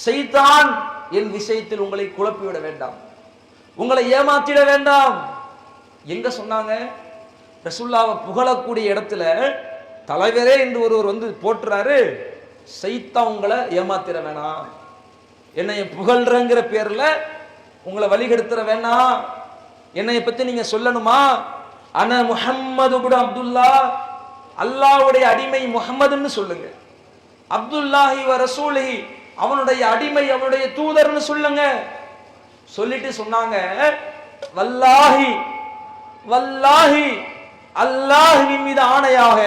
ஷைத்தான் என் விஷயத்தில் உங்களை குழப்பிவிட வேண்டாம், உங்களை ஏமாத்திட வேண்டாம். எங்க சொன்னாங்க? ரசூலுல்லாஹ்வை புகழக்கூடிய இடத்துல தலைவரே என்று ஒருவர் வந்து போட்டுறாரு, ஷைத்தான் உங்களை ஏமாத்திட வேணாம், என்னை புகழ்றங்கிற பேர்ல உங்களை வழிகெடுத்துற வேணாம், என்னை பத்தி நீங்க சொல்லணுமா, அன முஹம்மது இப்னு அப்துல்லா, அல்லாஹ்வுடைய அடிமை முஹம்மதுன்னு சொல்லுங்க, அப்துல்லாஹி வ ரசூலிஹி, அவனுடைய அடிமை அவனுடைய தூதர்னு சொல்லுங்க. சொல்லிட்டு சொன்னாங்க, வல்லாஹி வல்லாஹி, அல்லாஹ்வின் மீது ஆணையாக,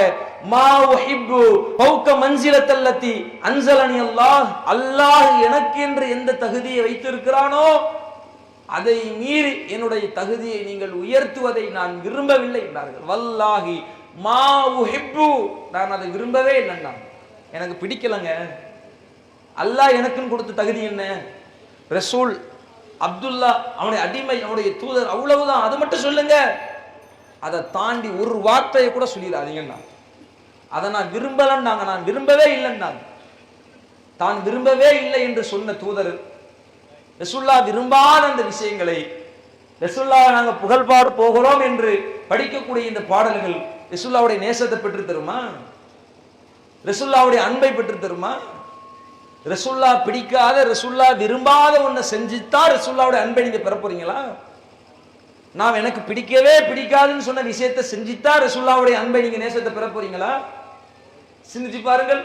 மா உஹிப்பு ஃபௌக மன்சிலத்தல்லதி அன்ஸலனி அல்லாஹ், அல்லாஹ் எனக்கு என்று எந்த தகுதியை வைத்திருக்கிறானோ அதை மீறி என்னுடைய தகுதியை நீங்கள் உயர்த்துவதை நான் விரும்பவில்லை என்றார்கள். வல்லாஹி மா உஹிப்பு, நான் அதை விரும்பவே இல்லைன்னா, எனக்கு பிடிக்கலங்க. அல்லாஹ் எனக்குன்னு கொடுத்த தகுதி என்ன? ரசூல், அப்துல்லா அவனுடைய அடிமை, அவனுடைய தூதர், அவ்வளவுதான். அது மட்டும் சொல்லுங்க, அதை தாண்டி ஒரு வார்த்தையை கூட சொல்லிடாதீங்கன்னா. அதை நான் விரும்பலன்னாங்க, நான் விரும்பவே இல்லைன்னாங்க. தான் விரும்பவே இல்லை என்று சொன்ன தூதர் ரசூலுல்லாஹ் விரும்பாத அந்த விஷயங்களை, ரசூலுல்லாஹ் நாங்கள் புகழ்பாட போகிறோம் என்று படிக்கக்கூடிய இந்த பாடல்கள் ரசூலுல்லாஹ்வுடைய நேசத்தை பெற்று தருமா? ரசூலுல்லாஹ்வுடைய அன்பை பெற்று தருமா? ரசூலுல்லாஹ் பிடிக்காத, ரசூலுல்லாஹ் விரும்பாத ஒன்றை செஞ்சுதான் ரசூலுல்லாஹ்வுடைய அன்பை நீங்க பெற போறீங்களா? நாம் எனக்கு பிடிக்கவே பிடிக்காதுன்னு சொன்ன விஷயத்தை செஞ்சுதான் ரசூலுல்லாஹ்வுடைய அன்பை நீங்க நேசத்தை பெற போறீங்களா? சிந்திச்சு பாருங்கள்.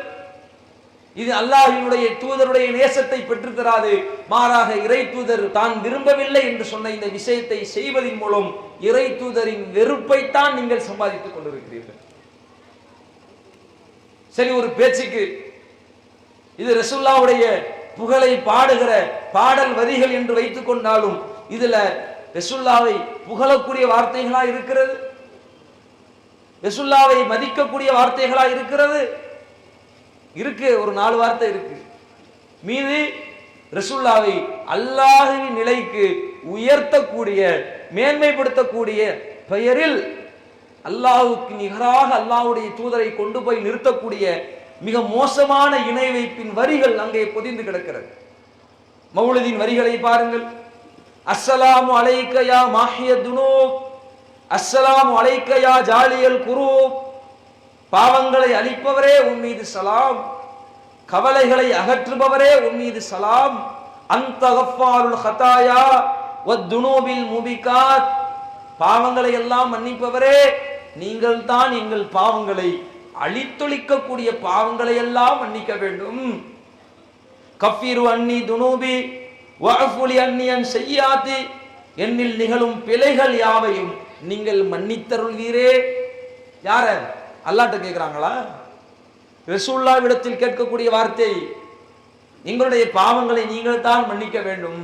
இது அல்லாஹ்வினுடைய தூதருடைய நேசத்தை பெற்று தராது, மாறாக இறை தூதர் தான் விரும்பவில்லை என்று சொன்ன இந்த விஷயத்தை செய்வதன் மூலம் இறை தூதரின் வெறுப்பைத்தான் நீங்கள் சம்பாதித்துக் கொண்டிருக்கிறீர்கள். சரி, ஒரு பேச்சுக்கு இது ரசூலுல்லாஹ்வுடைய புகழை பாடுகிற பாடல் வரிகள் என்று வைத்துக் கொண்டாலும் இதுல ரசூலுல்லாவை புகழக்கூடிய வார்த்தைகளா இருக்கிறது? ரசூலுல்லாவை மதிக்கக்கூடிய வார்த்தைகளா இருக்கிறது? இருக்கு, ஒரு 4 வார்த்தை இருக்கு. மீது ரசூலுல்லாவை அல்லாஹ்வின் நிலைக்கு உயர்த்தக்கூடிய, மேன்மைப்படுத்தக்கூடிய பெயரில் அல்லாஹ்வுக்கு நிகராக அல்லாஹ்வுடைய தூதரை கொண்டு போய் நிறுத்தக்கூடிய மிக மோசமான இணை வைப்பின் வரிகள் அங்கே பொதிந்து கிடக்கிறது. மௌலிதின் வரிகளை பாருங்கள். அஸ்ஸலாமு அலைக்க யா மாஹிய துனூப், அஸ்ஸலாமு அலைக்க யா ஜாலியல் குரூப். பாவங்களை அழிப்பவரே உன் மீது சலாம், கவலைகளை அகற்றுபவரே உன் மீது சலாம். அன்த கஃபாருல் ஹதாயா வத்துனூபில் முபிகாத். பாவங்களை எல்லாம் மன்னிப்பவரே, நீங்கள் தான் எங்கள் பாவங்களை அழித்தொழிக்கக்கூடிய பாவங்களை எல்லாம் மன்னிக்க வேண்டும். கஃபிரு அன்னி துனூபி வஅஃபுலி அன்னி அன் ஸய்யாத்தி. என்னில் நிகழும் பிழைகள் யாவையும் நீங்கள் மன்னித்தருள்வீரே. யார? அல்லாஹ்ட்ட கேட்கிறாங்களா? ரசூலுல்லாஹ்விடத்தில் கேட்கக்கூடிய வார்த்தை, எங்களுடைய பாவங்களை நீங்கள் தான் மன்னிக்க வேண்டும்,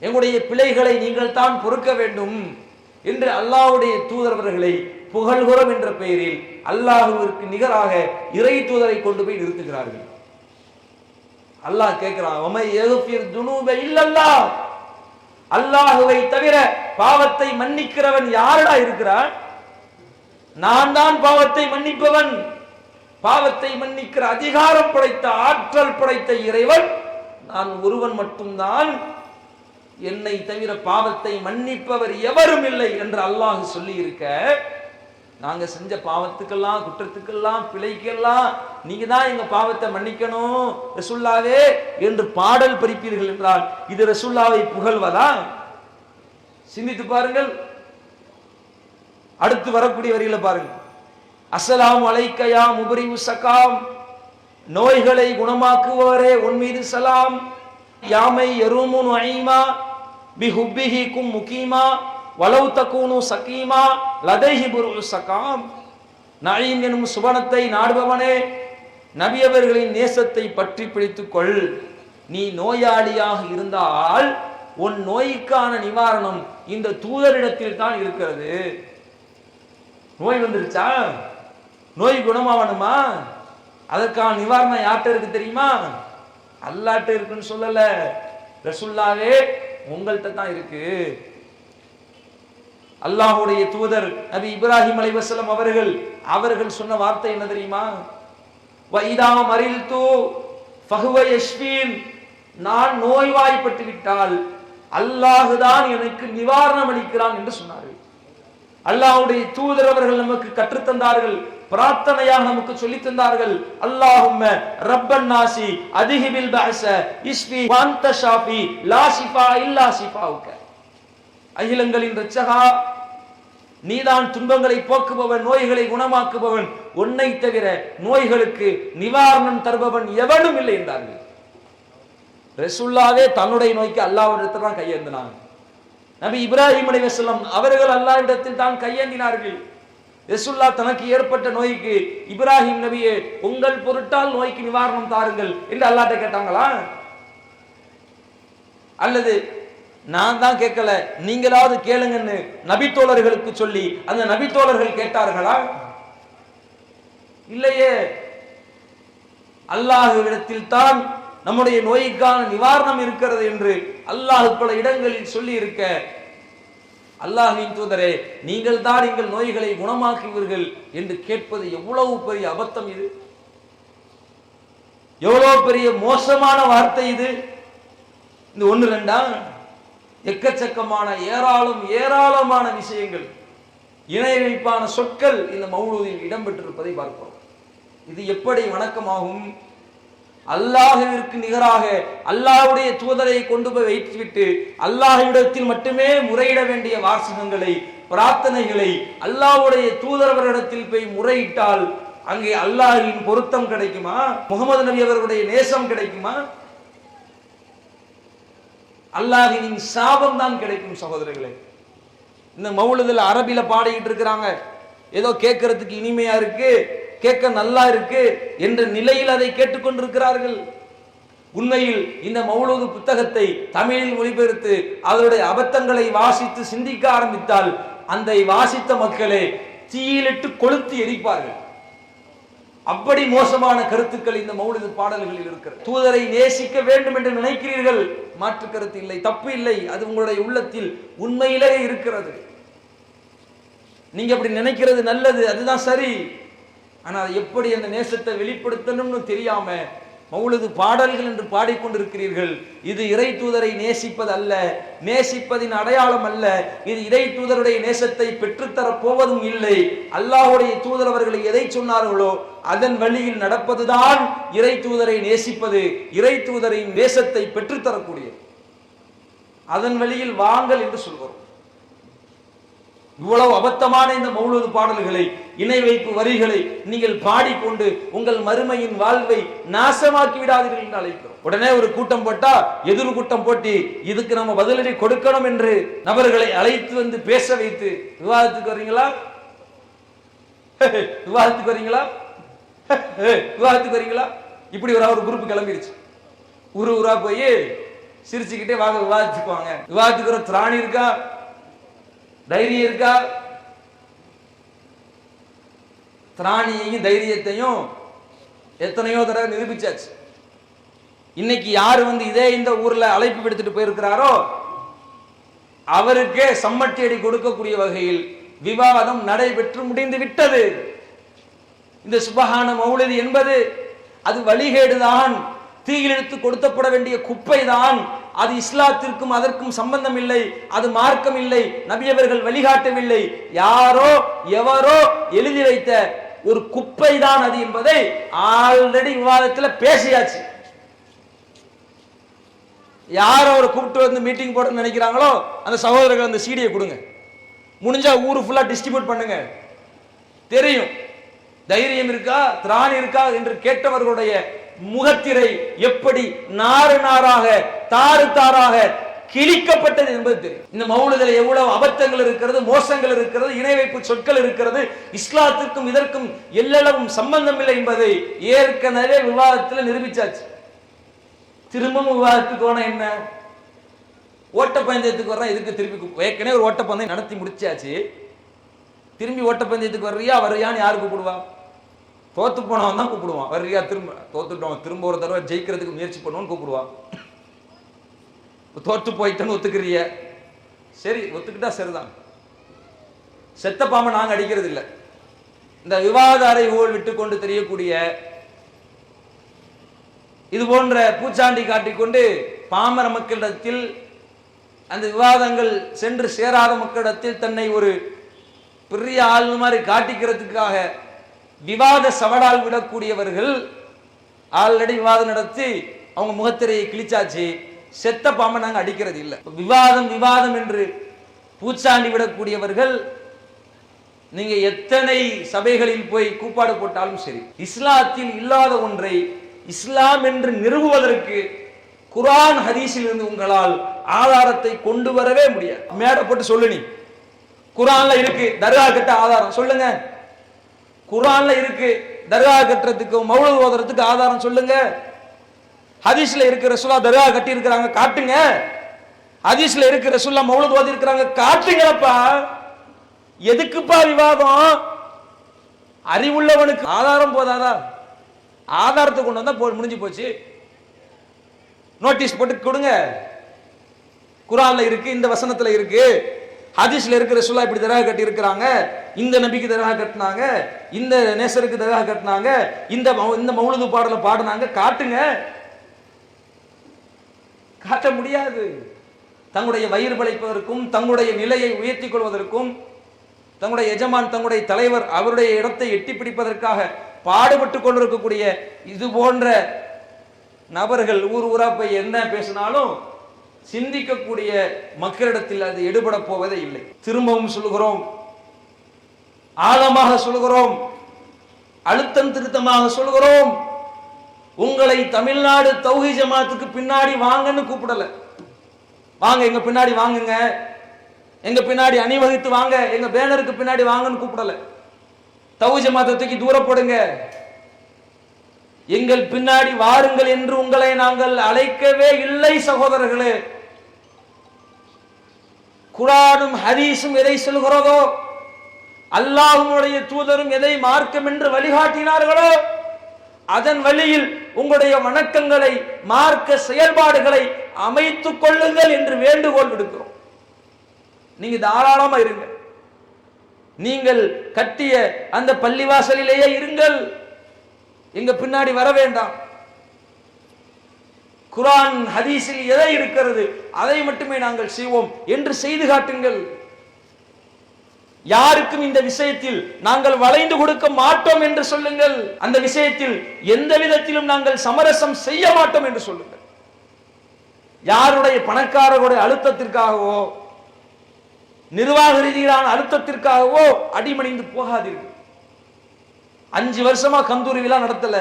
எங்களுடைய பிழைகளை நீங்கள் தான் பொறுக்க வேண்டும் என்று அல்லாஹ்வுடைய தூதரவர்களை புகழ்கிறோம் என்ற பெயரில் அல்லாஹ்விற்கு நிகராக இறை தூதரை கொண்டு போய் நிறுத்துகிறார்கள். அல்லாஹ் கேட்கிறான், வமை யக்ஃபிர் துனூப இல்லல்லாஹ். அல்லாஹ்வை தவிர பாவத்தை மன்னிக்கிறவன் யாரடா இருக்கிறான்? நான் தான் பாவத்தை மன்னிப்பவன். பாவத்தை மன்னிக்கிற அதிகாரம் படைத்த, ஆற்றல் படைத்த இறைவன் நான் ஒருவன் மட்டும்தான். என்னை தவிர பாவத்தை மன்னிப்பவர் எவரும் இல்லை என்று அல்லாஹ் சொல்லி இருக்க, நாங்க செஞ்ச பாவத்துக்கெல்லாம், குற்றத்துக்கெல்லாம், பிழைக்கெல்லாம் நீங்க தான் எங்க பாவத்தை மன்னிக்கணும் ரசூலுல்லாவே என்று பாடல் படிப்பீர்கள் என்றால் இது ரசூலுல்லாவை புகழ்வதா? சிந்தித்து பாருங்கள். அடுத்து வரக்கூடிய வரியில பாருங்க. அஸ்ஸலாமு அலைக்க யா முபரிவு சகாம். நோய்களை குணமாக்குபவரே உன் மீது சலாம். யாமை யரூமுன் ஐமா பிஹுப்பிஹிக்கும் முகீமா வலவு தக்கூனு சகீமா லதைஹி புரு சகாம். நயீம் எனும் சுபனத்தை நாடுபவனே, நபியவர்களின் நேசத்தை பற்றி பிடித்துக் கொள். நீ நோயாளியாக இருந்தால் உன் நோய்க்கான நிவாரணம் இந்த தூதரிடத்தில் தான் இருக்கிறது. நோய் வந்துருச்சா? நோய் குணமாவணுமா? அதற்கான நிவாரணம் யார்கிட்ட இருக்கு தெரியுமா? அல்லாஹ்ட்ட இருக்குன்னு சொல்லல, ரசூலுல்லாவே உங்கள்கிட்ட தான் இருக்கு. அல்லாஹ்வுடைய தூதர் நபி இப்ராஹிம் அலைஹிஸ்ஸலாம் அவர்கள் சொன்ன வார்த்தை என்ன தெரியுமா? வைதா மரில்து ஃபஹுவ யஷ்ஃபீன். நான் நோய்வாய்ப்பட்டு விட்டால் அல்லாஹ் தான் எனக்கு நிவாரணம் அளிக்கிறான் என்று சொன்னார்கள். அல்லாஹ்வுடைய தூதர் அவர்கள் நமக்கு கற்றுத்தந்தார்கள், பிரார்த்தனையாக நமக்கு சொல்லி தந்தார்கள். அல்லாஹும்ம ரப்பன் நாசி அதிஹிபில் பஅஸ இஸ்பி வஅன்த ஷாஃபி லா ஷிஃபா இல்லா ஷிஃபாஉக. அகிலங்களின் இரட்சகா, நீதான் துன்பங்களை போக்குபவன், நோய்களை குணமாக்குபவன், உன்னை தவிர நோய்களுக்கு நிவாரணம் தருபவன் எவனும் இல்லை என்றார்கள். ரசூலுல்லாவே தன்னுடைய நோய்க்கு அல்லாஹ்விடத்தில் தான் கையேந்தினாங்க. நபி இப்ராஹிம் அலைஹிஸ்ஸலாம் அவர்கள் அல்லாஹ்விடத்தில் தான் கையேந்தினார்கள். ரசூலுல்லாஹ் தனக்கு ஏற்பட்ட நோய்க்கு, இப்ராஹிம் நபியே உங்கள் பொருட்டால் நோய்க்கு நிவாரணம் தாருங்கள் என்று அல்லாஹ்ட்ட கேட்டாங்களா? அல்லது நான் தான் கேட்கல, நீங்களாவது கேளுங்கன்னு நபித்தோழர்களுக்கு சொல்லி அந்த நபித்தோழர்கள் கேட்டார்களா? இல்லையே. அல்லாஹ்விடத்தில் தான் நம்முடைய நோய்க்கான நிவாரணம் இருக்கிறது என்று அல்லாஹ் பல இடங்களில் சொல்லி இருக்க, அல்லாஹ்வின் தூதரே நீங்கள் தான் எங்கள் நோய்களை குணமாக்குவீர்கள் என்று கேட்பது எவ்வளவு பெரிய அபத்தம் இது! எவ்வளவு பெரிய மோசமான வார்த்தை இது! இந்த ஒன்று ரெண்டா? எக்கச்சக்கமான ஏராளமான விஷயங்கள், இணை வைப்பான சொற்கள் இந்த மௌலூதில் இடம்பெற்றிருப்பதை பார்க்கிறோம். இது எப்படி வணக்கமாகும்? அல்லாஹ்விற்கு நிகராக அல்லாஹ்வுடைய தூதரை கொண்டு போய் வைத்துவிட்டு அல்லாஹ்விடத்தில் மட்டுமே முறையிட வேண்டிய வாசகங்களை, பிரார்த்தனைகளை அல்லாஹ்வுடைய தூதரவரிடத்தில் போய் முறையிட்டால் அங்கே அல்லாஹ்வின் பொருத்தம் கிடைக்குமா? முகமது நபி அவர்களுடைய நேசம் கிடைக்குமா? அல்லாஹ்வின் சாபம் தான் கிடைக்கும். சகோதரர்களே, இந்த மௌலிதுல அரபில பாடிக்கிட்டு இருக்கிறாங்க, ஏதோ கேட்கறதுக்கு இனிமையா இருக்கு, கேட்க நல்லா இருக்கு என்ற நிலையில் அதை கேட்டுக்கொண்டிருக்கிறார்கள். உண்மையில் இந்த மௌலூது புத்தகத்தை தமிழில் மொழிபெயர்த்து அதனுடைய அபத்தங்களை வாசித்து சிந்திக்க ஆரம்பித்தால் அந்த வாசித்த மக்களே தீயிலிட்டு கொளுத்து எரிப்பார்கள். அப்படி மோசமான கருத்துக்கள் இந்த மௌலிது பாடல்களில் இருக்கிறது. தூதரை நேசிக்க வேண்டும் என்று நினைக்கிறீர்கள், மாற்று கருத்து இல்லை, தப்பு இல்லை, அது உங்களுடைய உள்ளத்தில் உண்மையிலேயே இருக்கிறது. நீங்க அப்படி நினைக்கிறது நல்லது, அதுதான் சரி. ஆனால் எப்படி அந்த நேசத்தை வெளிப்படுத்தணும்னு தெரியாம மௌலிது பாடல்கள் என்று பாடிக்கொண்டிருக்கிறீர்கள். இது இறை தூதரை நேசிப்பது அல்ல, நேசிப்பதின் அடையாளம் அல்ல. இது இறை தூதருடைய நேசத்தை பெற்றுத்தர போவதும் இல்லை. அல்லாஹ்வுடைய தூதர் அவர்களை எதை சொன்னார்களோ அதன் வழியில் நடப்பதுதான் இறை தூதரை நேசிப்பது, இறை தூதரின் நேசத்தை பெற்றுத்தரக்கூடியது. அதன் வழியில் வாங்கள் என்று சொல்கிறோம். இவ்வளவு அபத்தமான இந்த மௌலூது பாடல்களை, இணை வைப்பு வரிகளை நீங்கள் பாடிக்கொண்டு உங்கள் மறுமையின் வாழ்வை நாசமாக்கி விடாதீர்கள் என்று அழைக்கிறோம். உடனே ஒரு கூட்டம் போட்டா எதிர் கூட்டம் போட்டி இதுக்கு நம்ம பதிலடி கொடுக்கணும் என்று நபர்களை அழைத்து வந்து பேச வைத்து விவாதத்துக்கு வர்றீங்களா? விவாதத்துக்கு வர்றீங்களா? விவாதத்துக்கு வர்றீங்களா? இப்படி ஒரு குரூப் கிளம்பிருச்சு. ஊரா போய் சிரிச்சுக்கிட்டே வாங்க விவாதிச்சுக்குவாங்க. விவாதத்துக்கு ஒரு திராணி இருக்கா, தைரியம் இருக்கா? திராணியையும் தைரியத்தையும் எத்தனையோ தடவை நிரூபிச்சாச்சு. இன்னைக்கு யாரு வந்து இதே இந்த ஊர்ல அழைப்பு விடுத்துட்டு போயிருக்கிறாரோ அவருக்கே சம்மட்டி அடி கொடுக்கக்கூடிய வகையில் விவாதம் நடைபெற்று முடிந்து விட்டது. இந்த சுபஹான மௌலிது என்பது அது வழிகேடுதான், தீயிலிழுத்து கொடுக்கப்பட வேண்டிய குப்பை தான். அது இஸ்லாத்திற்கும் அதற்கும் சம்பந்தம் இல்லை, அது மார்க்கம் இல்லை, நபியவர்கள் வழிகாட்டவில்லை. யாரோ எவரோ எழுதி வைத்த ஒரு குப்பை தான் அது என்பதை ஆல்ரெடி விவாதத்தில் பேசியாச்சு. யாரோ ஒரு கூப்பிட்டு வந்து மீட்டிங் போட நினைக்கிறாங்களோ அந்த சகோதரர்கள் அந்த சீடியை கொடுங்க, முடிஞ்சா ஊரு ஃபுல்லா டிஸ்ட்ரிபியூட் பண்ணுங்க. தெரியும் தைரியம் இருக்கா, திராணி இருக்கா என்று கேட்டவர்களுடைய முகத்திரை எப்படி நாறு நாராக தாறு தாராக கிழிக்கப்பட்டது என்பது தெரியும். இந்த மௌலிதில் எவ்வளவு அபத்தங்கள் இருக்கிறது, மோசங்கள் இருக்கிறது, இணை வைப்பு சொற்கள் இருக்கிறது, இஸ்லாத்திற்கும் இதற்கும் எல்லளவும் சம்பந்தம் இல்லை என்பதை ஏற்கனவே விவாதத்தில் நிரூபிச்சாச்சு. திரும்பவும் விவாதத்துக்கு வேணா என்ன, ஓட்டப்பந்தயத்துக்கு வர்றா, இதுக்கு திருப்பி ஏற்கனவே ஒரு ஓட்டப்பந்தயம் நடத்தி முடிச்சாச்சு, திரும்பி ஓட்டப்பந்தயத்துக்கு வர்றியா வர்றியான்னு யாரு கூப்பிடுவா? தோத்து போனவன் தான் கூப்பிடுவான். வர்றியா, திரும்ப தோத்துட்டோம், திரும்ப ஒரு தடவை ஜெயிக்கிறதுக்கு முயற்சி பண்ணுவோன்னு கூப்பிடுவான். தோத்து போயிட்டேன்னு ஒத்துக்கிறிய, சரி ஒத்துக்கிட்டா சரிதான். செத்த பாம்பை நாங்க அடிக்கிறது இல்லை. இந்த விவாத அறை ஊழல் விட்டு கொண்டு தெரியக்கூடிய இது போன்ற பூச்சாண்டி காட்டிக்கொண்டு பாமர மக்களிடத்தில் அந்த விவாதங்கள் சென்று சேராத மக்களிடத்தில் தன்னை ஒரு பெரிய ஆள் மாதிரி காட்டிக்கிறதுக்காக விவாத சவடால் விடக்கூடியவர்கள் ஆல்ரெடி விவாதம் நடத்தி அவங்க முகத்திரையை கிழிச்சாச்சு. செத்த பாம்பை நாங்க அடிக்கிறது இல்லை. விவாதம் விவாதம் என்று பூச்சாண்டி விடக்கூடியவர்கள் நீங்க எத்தனை சபைகளில் போய் கூப்பாடு போட்டாலும் சரி, இஸ்லாத்தில் இல்லாத ஒன்றை இஸ்லாம் என்று நிறுவுவதற்கு குர்ஆன் ஹதீஸில் இருந்து உங்களால் ஆதாரத்தை கொண்டு வரவே முடியாது. மேடை போட்டு சொல்லு, நீ குர்ஆன்ல இருக்கு தர்கா கட்ட ஆதாரம் சொல்லுங்க, குர்ஆன்ல இருக்கு தர்கா கட்டுறதுக்கு மௌலூத் ஓதுறதுக்கு ஆதாரம் சொல்லுங்க. ஹதீஸ்ல இருக்கிற ரசூலா தர்கா கட்டி இருக்கிறாங்க காட்டுங்க, ஹதீஸ்ல இருக்கிற ரசூலா மௌலூத் ஓதி இருக்கிறாங்க காட்டுங்கப்பா. எதுக்குப்பா விவாதம்? அறிவுள்ளவனுக்கு ஆதாரம் போதாதா? ஆதாரத்தை கொண்டு வந்தா முடிஞ்சு போச்சு. நோட்டீஸ் போட்டு கொடுங்க, குர்ஆன்ல இருக்கு, இந்த வசனத்துல இருக்கு, ஹதீஸ்ல இருக்கிற ரசூலா இப்படி தர்கா கட்டி இருக்கிறாங்க, இந்த நபிக்கு தர்கா கட்டினாங்க, இந்த நேசருக்கு தர்கா கட்டினாங்க, இந்த மௌலூது பாடல பாடினாங்க, காட்டுங்க. காட்ட முடியாது. தங்களுடைய வயிறு படைப்பதற்கும் தங்களுடைய நிலையை உயர்த்தி கொள்வதற்கும் தங்களுடைய எஜமான் தங்களுடைய தலைவர் அவருடைய இடத்தை எட்டி பிடிப்பதற்காக பாடுபட்டு கொண்டிருக்கக்கூடிய இது போன்ற நபர்கள் ஊர் ஊரா போய் என்ன பேசினாலும் சிந்திக்கக்கூடிய மக்களிடத்தில் அது எடுபட போவதே இல்லை. திரும்பவும் சொல்லுகிறோம், ஆழமாக சொல்லுகிறோம், அழுத்தம் திருத்தமாக சொல்லுகிறோம், உங்களை தமிழ்நாடு தௌஹீத் ஜமாத்துக்கு பின்னாடி வாங்கன்னு கூப்பிடல. வாங்க எங்க பின்னாடி வாங்குங்க, எங்க பின்னாடி அணிவகுத்து வாங்க, எங்க பேனருக்கு பின்னாடி வாங்கன்னு கூப்பிடல. தௌஹீத் ஜமாத்தை தூக்கி தூர போடுங்க, எங்கள் பின்னாடி வாருங்கள் என்று உங்களை நாங்கள் அழைக்கவே இல்லை சகோதரர்களே. குர்ஆனும் ஹதீஸும் எதை சொல்கிறதோ, அல்லாஹ்வுடைய தூதரும் எதை மார்க்கம் என்று வழிகாட்டினார்களோ அதன் வழியில் உங்களுடைய வணக்கங்களை, மார்க்க செயல்பாடுகளை அமைத்துக் கொள்ளுங்கள் என்று வேண்டுகோள் விடுக்கிறோம். நீங்க தாராளமா இருங்க. நீங்கள் கட்டிய அந்த பள்ளிவாசலிலேயே இருங்கள், எங்க பின்னாடி வர வேண்டாம். குர்ஆன் ஹதீஸில் எதை இருக்கிறது அதை மட்டுமே நாங்கள் செய்வோம் என்று செய்து காட்டுங்கள். யாருக்கும் இந்த விஷயத்தில் நாங்கள் வளைந்து கொடுக்க மாட்டோம் என்று சொல்லுங்கள். அந்த விஷயத்தில் எந்த விதத்திலும் நாங்கள் சமரசம் செய்ய மாட்டோம் என்று சொல்லுங்கள். யாருடைய பணக்காரர்களுடைய அழுத்தத்திற்காகவோ நிர்வாக ரீதியிலான அழுத்தத்திற்காகவோ அடிமணிந்து போகாதீர்கள். 5 வருஷமா கந்தூரி விழா நடத்தல,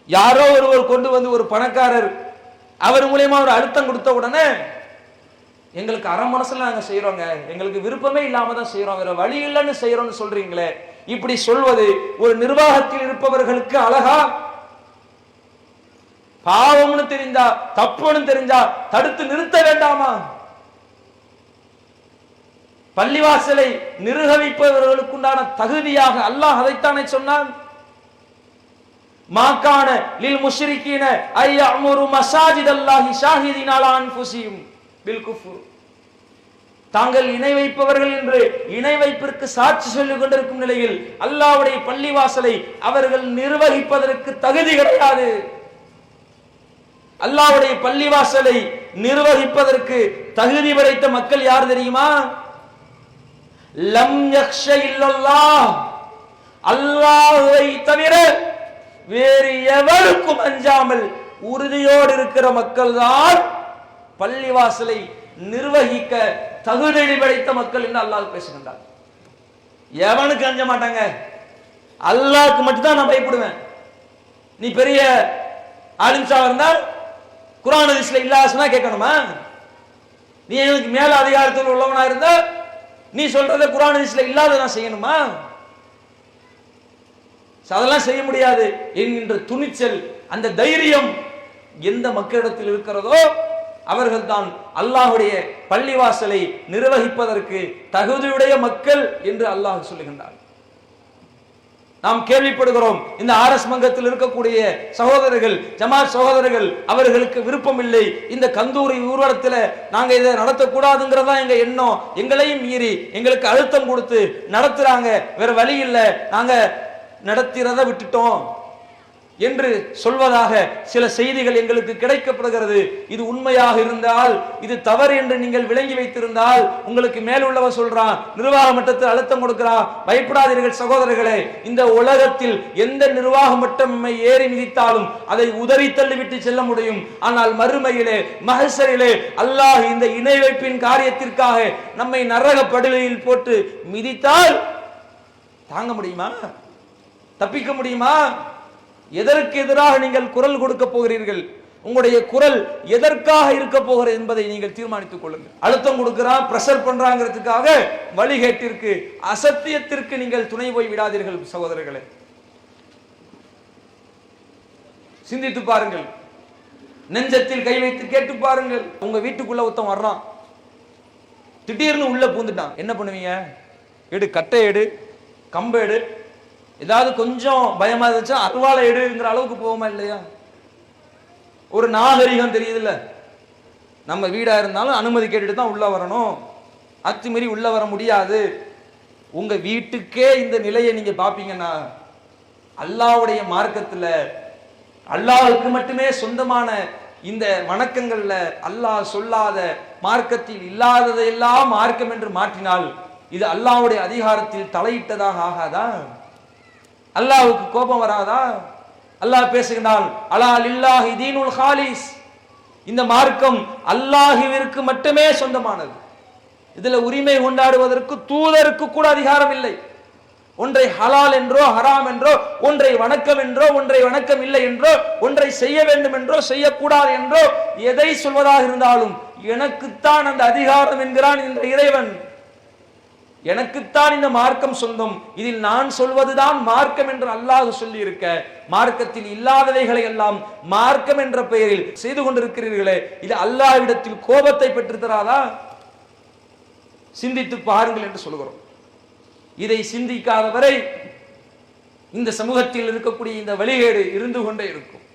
யாரோ ஒருவர் கொண்டு வந்து ஒரு பணக்காரர் அவர் மூலமா ஒரு அழுத்தம் கொடுத்த உடனே எங்களுக்கு அரை மனசுல நாங்க செய்யறோங்க, எங்களுக்கு விருப்பமே இல்லாம தான் செய்யறோம், வேற வழி இல்லைன்னு செய்யறோம்னு சொல்றீங்களே, இப்படி சொல்வது ஒரு நிர்வாகத்தில் இருப்பவர்களுக்கு அழகா? பாவம்னு தெரிஞ்சா, தப்புன்னு தெரிஞ்சா தடுத்து நிறுத்த வேண்டாமா? பள்ளிவாசலை நிர்வகிப்பவர்களுக்குண்டான தகுதியாக அல்லாஹ் அதைத்தானே சொன்னான். மாகான லில் முஷ்ரிகீன ஐயமுரு மசாஜிதல்லாஹி ஷாஹிதீன அலா அன்ஃபுஸிஹிம் பில் குஃப்ர். தாங்கள் இணை வைப்பவர்கள் என்று இணை வைப்பிற்கு சாட்சி சொல்லிக் கொண்டிருக்கும் நிலையில் அல்லாஹ்வுடைய பள்ளிவாசலை அவர்கள் நிர்வகிப்பதற்கு தகுதி கிடையாது. அல்லாஹ்வுடைய பள்ளிவாசலை நிர்வகிப்பதற்கு தகுதி படைத்த மக்கள் யார் தெரியுமா? லம் யக்ஷ இல்லல்லாஹ், அல்லாஹ்வை தவிர வேறு எவருக்கும் அஞ்சாமல் உறுதியோடு இருக்கிற மக்கள் தான் பள்ளிவாசலை நிர்வகிக்க தகுதி படைத்த மக்கள் என்று அல்லாஹ் பேசுகின்றார். எவனுக்கு அஞ்ச மாட்டாங்க, அல்லாஹ்க்கு மட்டும்தான் நான் பயப்படுவேன். நீ பெரிய ஆலிம்சா இருந்தா குர்ஆன் ஹதீஸ்ல இல்லாதனா கேட்கணுமா? நீ எனக்கு மேல அதிகாரத்தில் உள்ளவனா இருந்தா நீ சொல்றத குர்ஆன் ஹதீஸ்ல இல்லாததான் செய்யணுமா? அதெல்லாம் செய்ய முடியாது என்கின்ற துணிச்சல், அந்த தைரியம் எந்த மக்களிடத்தில் இருக்கிறதோ அவர்கள் தான் அல்லாஹ்வுடைய பள்ளிவாசலை நிர்வகிப்பதற்கு தகுதியுடைய மக்கள் என்று அல்லாஹ் சொல்லுகின்றார். நாம் கேள்விப்படுகிறோம், இந்த ஆர்எஸ் மங்கத்தில் இருக்கக்கூடிய சகோதரர்கள், ஜமாத் சகோதரர்கள், அவர்களுக்கு விருப்பம் இல்லை இந்த கந்தூரி ஊர்வலத்தில் நாங்க இதை நடத்தக்கூடாதுங்கிறதா எங்க எண்ணம், எங்களையும் மீறி எங்களுக்கு அழுத்தம் கொடுத்து நடத்துறாங்க, வேற வழி இல்லை, நாங்க நடத்திறத விட்டுட்டோம் என்று சொல்வதாக சில செய்திகள் எங்களுக்கு கிடைக்கப்படுகிறது. இது உண்மையாக இருந்தால், இது தவறு என்று நீங்கள் விளங்கி வைத்திருந்தால், உங்களுக்கு மேல் உள்ளவர் சொல்றான், நிர்வாக மட்டத்தில் அழுத்தம் கொடுக்கிறான், பயப்படாதீர்கள் சகோதரர்களே. இந்த உலகத்தில் எந்த நிர்வாக மட்டம் நம்மை ஏறி மிதித்தாலும் அதை உதறி தள்ளிவிட்டு செல்ல முடியும். ஆனால் மறுமையிலே, மஹ்ஷரிலே அல்லாஹ் இந்த இணை வைப்பின் காரியத்திற்காக நம்மை நரக படுகையில் போட்டு மிதித்தால் தாங்க முடியுமா? தப்பிக்க முடியுமா? எதற்கு எதிராக நீங்கள் குரல் கொடுக்க போகிறீர்கள்? உங்களுடைய குரல் எதற்காக இருக்க போகிறது என்பதை நீங்கள் தீர்மானித்துக் கொள்ளுங்கள். அழுத்தம் கொடுக்கிறான், பிரஷர் பண்றாங்கிறதுக்காக வழிகேட்டிற்கு, அசத்தியத்திற்கு நீங்கள் துணை போய் விடாதீர்கள் சகோதரர்களே. சிந்தித்து பாருங்கள், நெஞ்சத்தில் கை வைத்து கேட்டு பாருங்கள். உங்க வீட்டுக்குள்ள ஒருத்தன் வர்றான், திடீர்னு உள்ள பூந்துட்டான், என்ன பண்ணுவீங்க? எடு, கட்டை எடு, கம்பு எடு, ஏதாவது கொஞ்சம் பயமா இருந்துச்சா அருவாளை எடுங்கிற அளவுக்கு போவோமா இல்லையா? ஒரு நாகரிகம் தெரியுதுல்ல, நம்ம வீடா இருந்தாலும் அனுமதி கேட்டுட்டு தான் உள்ள வரணும், அத்துமீறி உள்ள வர முடியாது. உங்க வீட்டுக்கே இந்த நிலையை நீங்க பாப்பீங்கன்னா, அல்லாஹ்வுடைய மார்க்கத்துல, அல்லாஹ்வுக்கு மட்டுமே சொந்தமான இந்த வணக்கங்கள்ல அல்லாஹ் சொல்லாத, மார்க்கத்தில் இல்லாததையெல்லாம் மார்க்கம் என்று மாற்றினால் இது அல்லாஹ்வுடைய அதிகாரத்தில் தலையிட்டதாக ஆகாதா? அல்லாஹ்வுக்கு கோபம் வராதா? அல்லாஹ் பேசுகிறான், அலா லில்லாஹி தீனுல் ஹாலிஸ், இந்த மார்க்கம் அல்லாஹ்விற்கு மட்டுமே சொந்தமானது. இதுல உரிமை கொண்டாடுவதற்கு தூதருக்கு கூட அதிகாரம் இல்லை. ஒன்றை ஹலால் என்றோ ஹராம் என்றோ, ஒன்றை வணக்கம் என்றோ ஒன்றை வணக்கம் இல்லை என்றோ, ஒன்றை செய்ய வேண்டும் என்றோ செய்யக்கூடாது என்றோ எதை சொல்வதாக இருந்தாலும் எனக்குத்தான் அந்த அதிகாரம் என்கிறான் இந்த இறைவன். எனக்குத்தான் இந்த மார்க்கம் சொந்தம், இதில் நான் சொல்வதுதான் மார்க்கம் என்று அல்லாஹ் சொல்லி இருக்க, மார்க்கத்தில் இல்லாதவைகளை எல்லாம் மார்க்கம் என்ற பெயரில் செய்து கொண்டிருக்கிறீர்களே, இது அல்லாஹ்விடத்தில் கோபத்தை பெற்று தராதா? சிந்தித்து பாருங்கள் என்று சொல்கிறோம். இதை சிந்திக்காதவரை இந்த சமூகத்தில் இருக்கக்கூடிய இந்த வழிகேடு இருந்து கொண்டே இருக்கும்.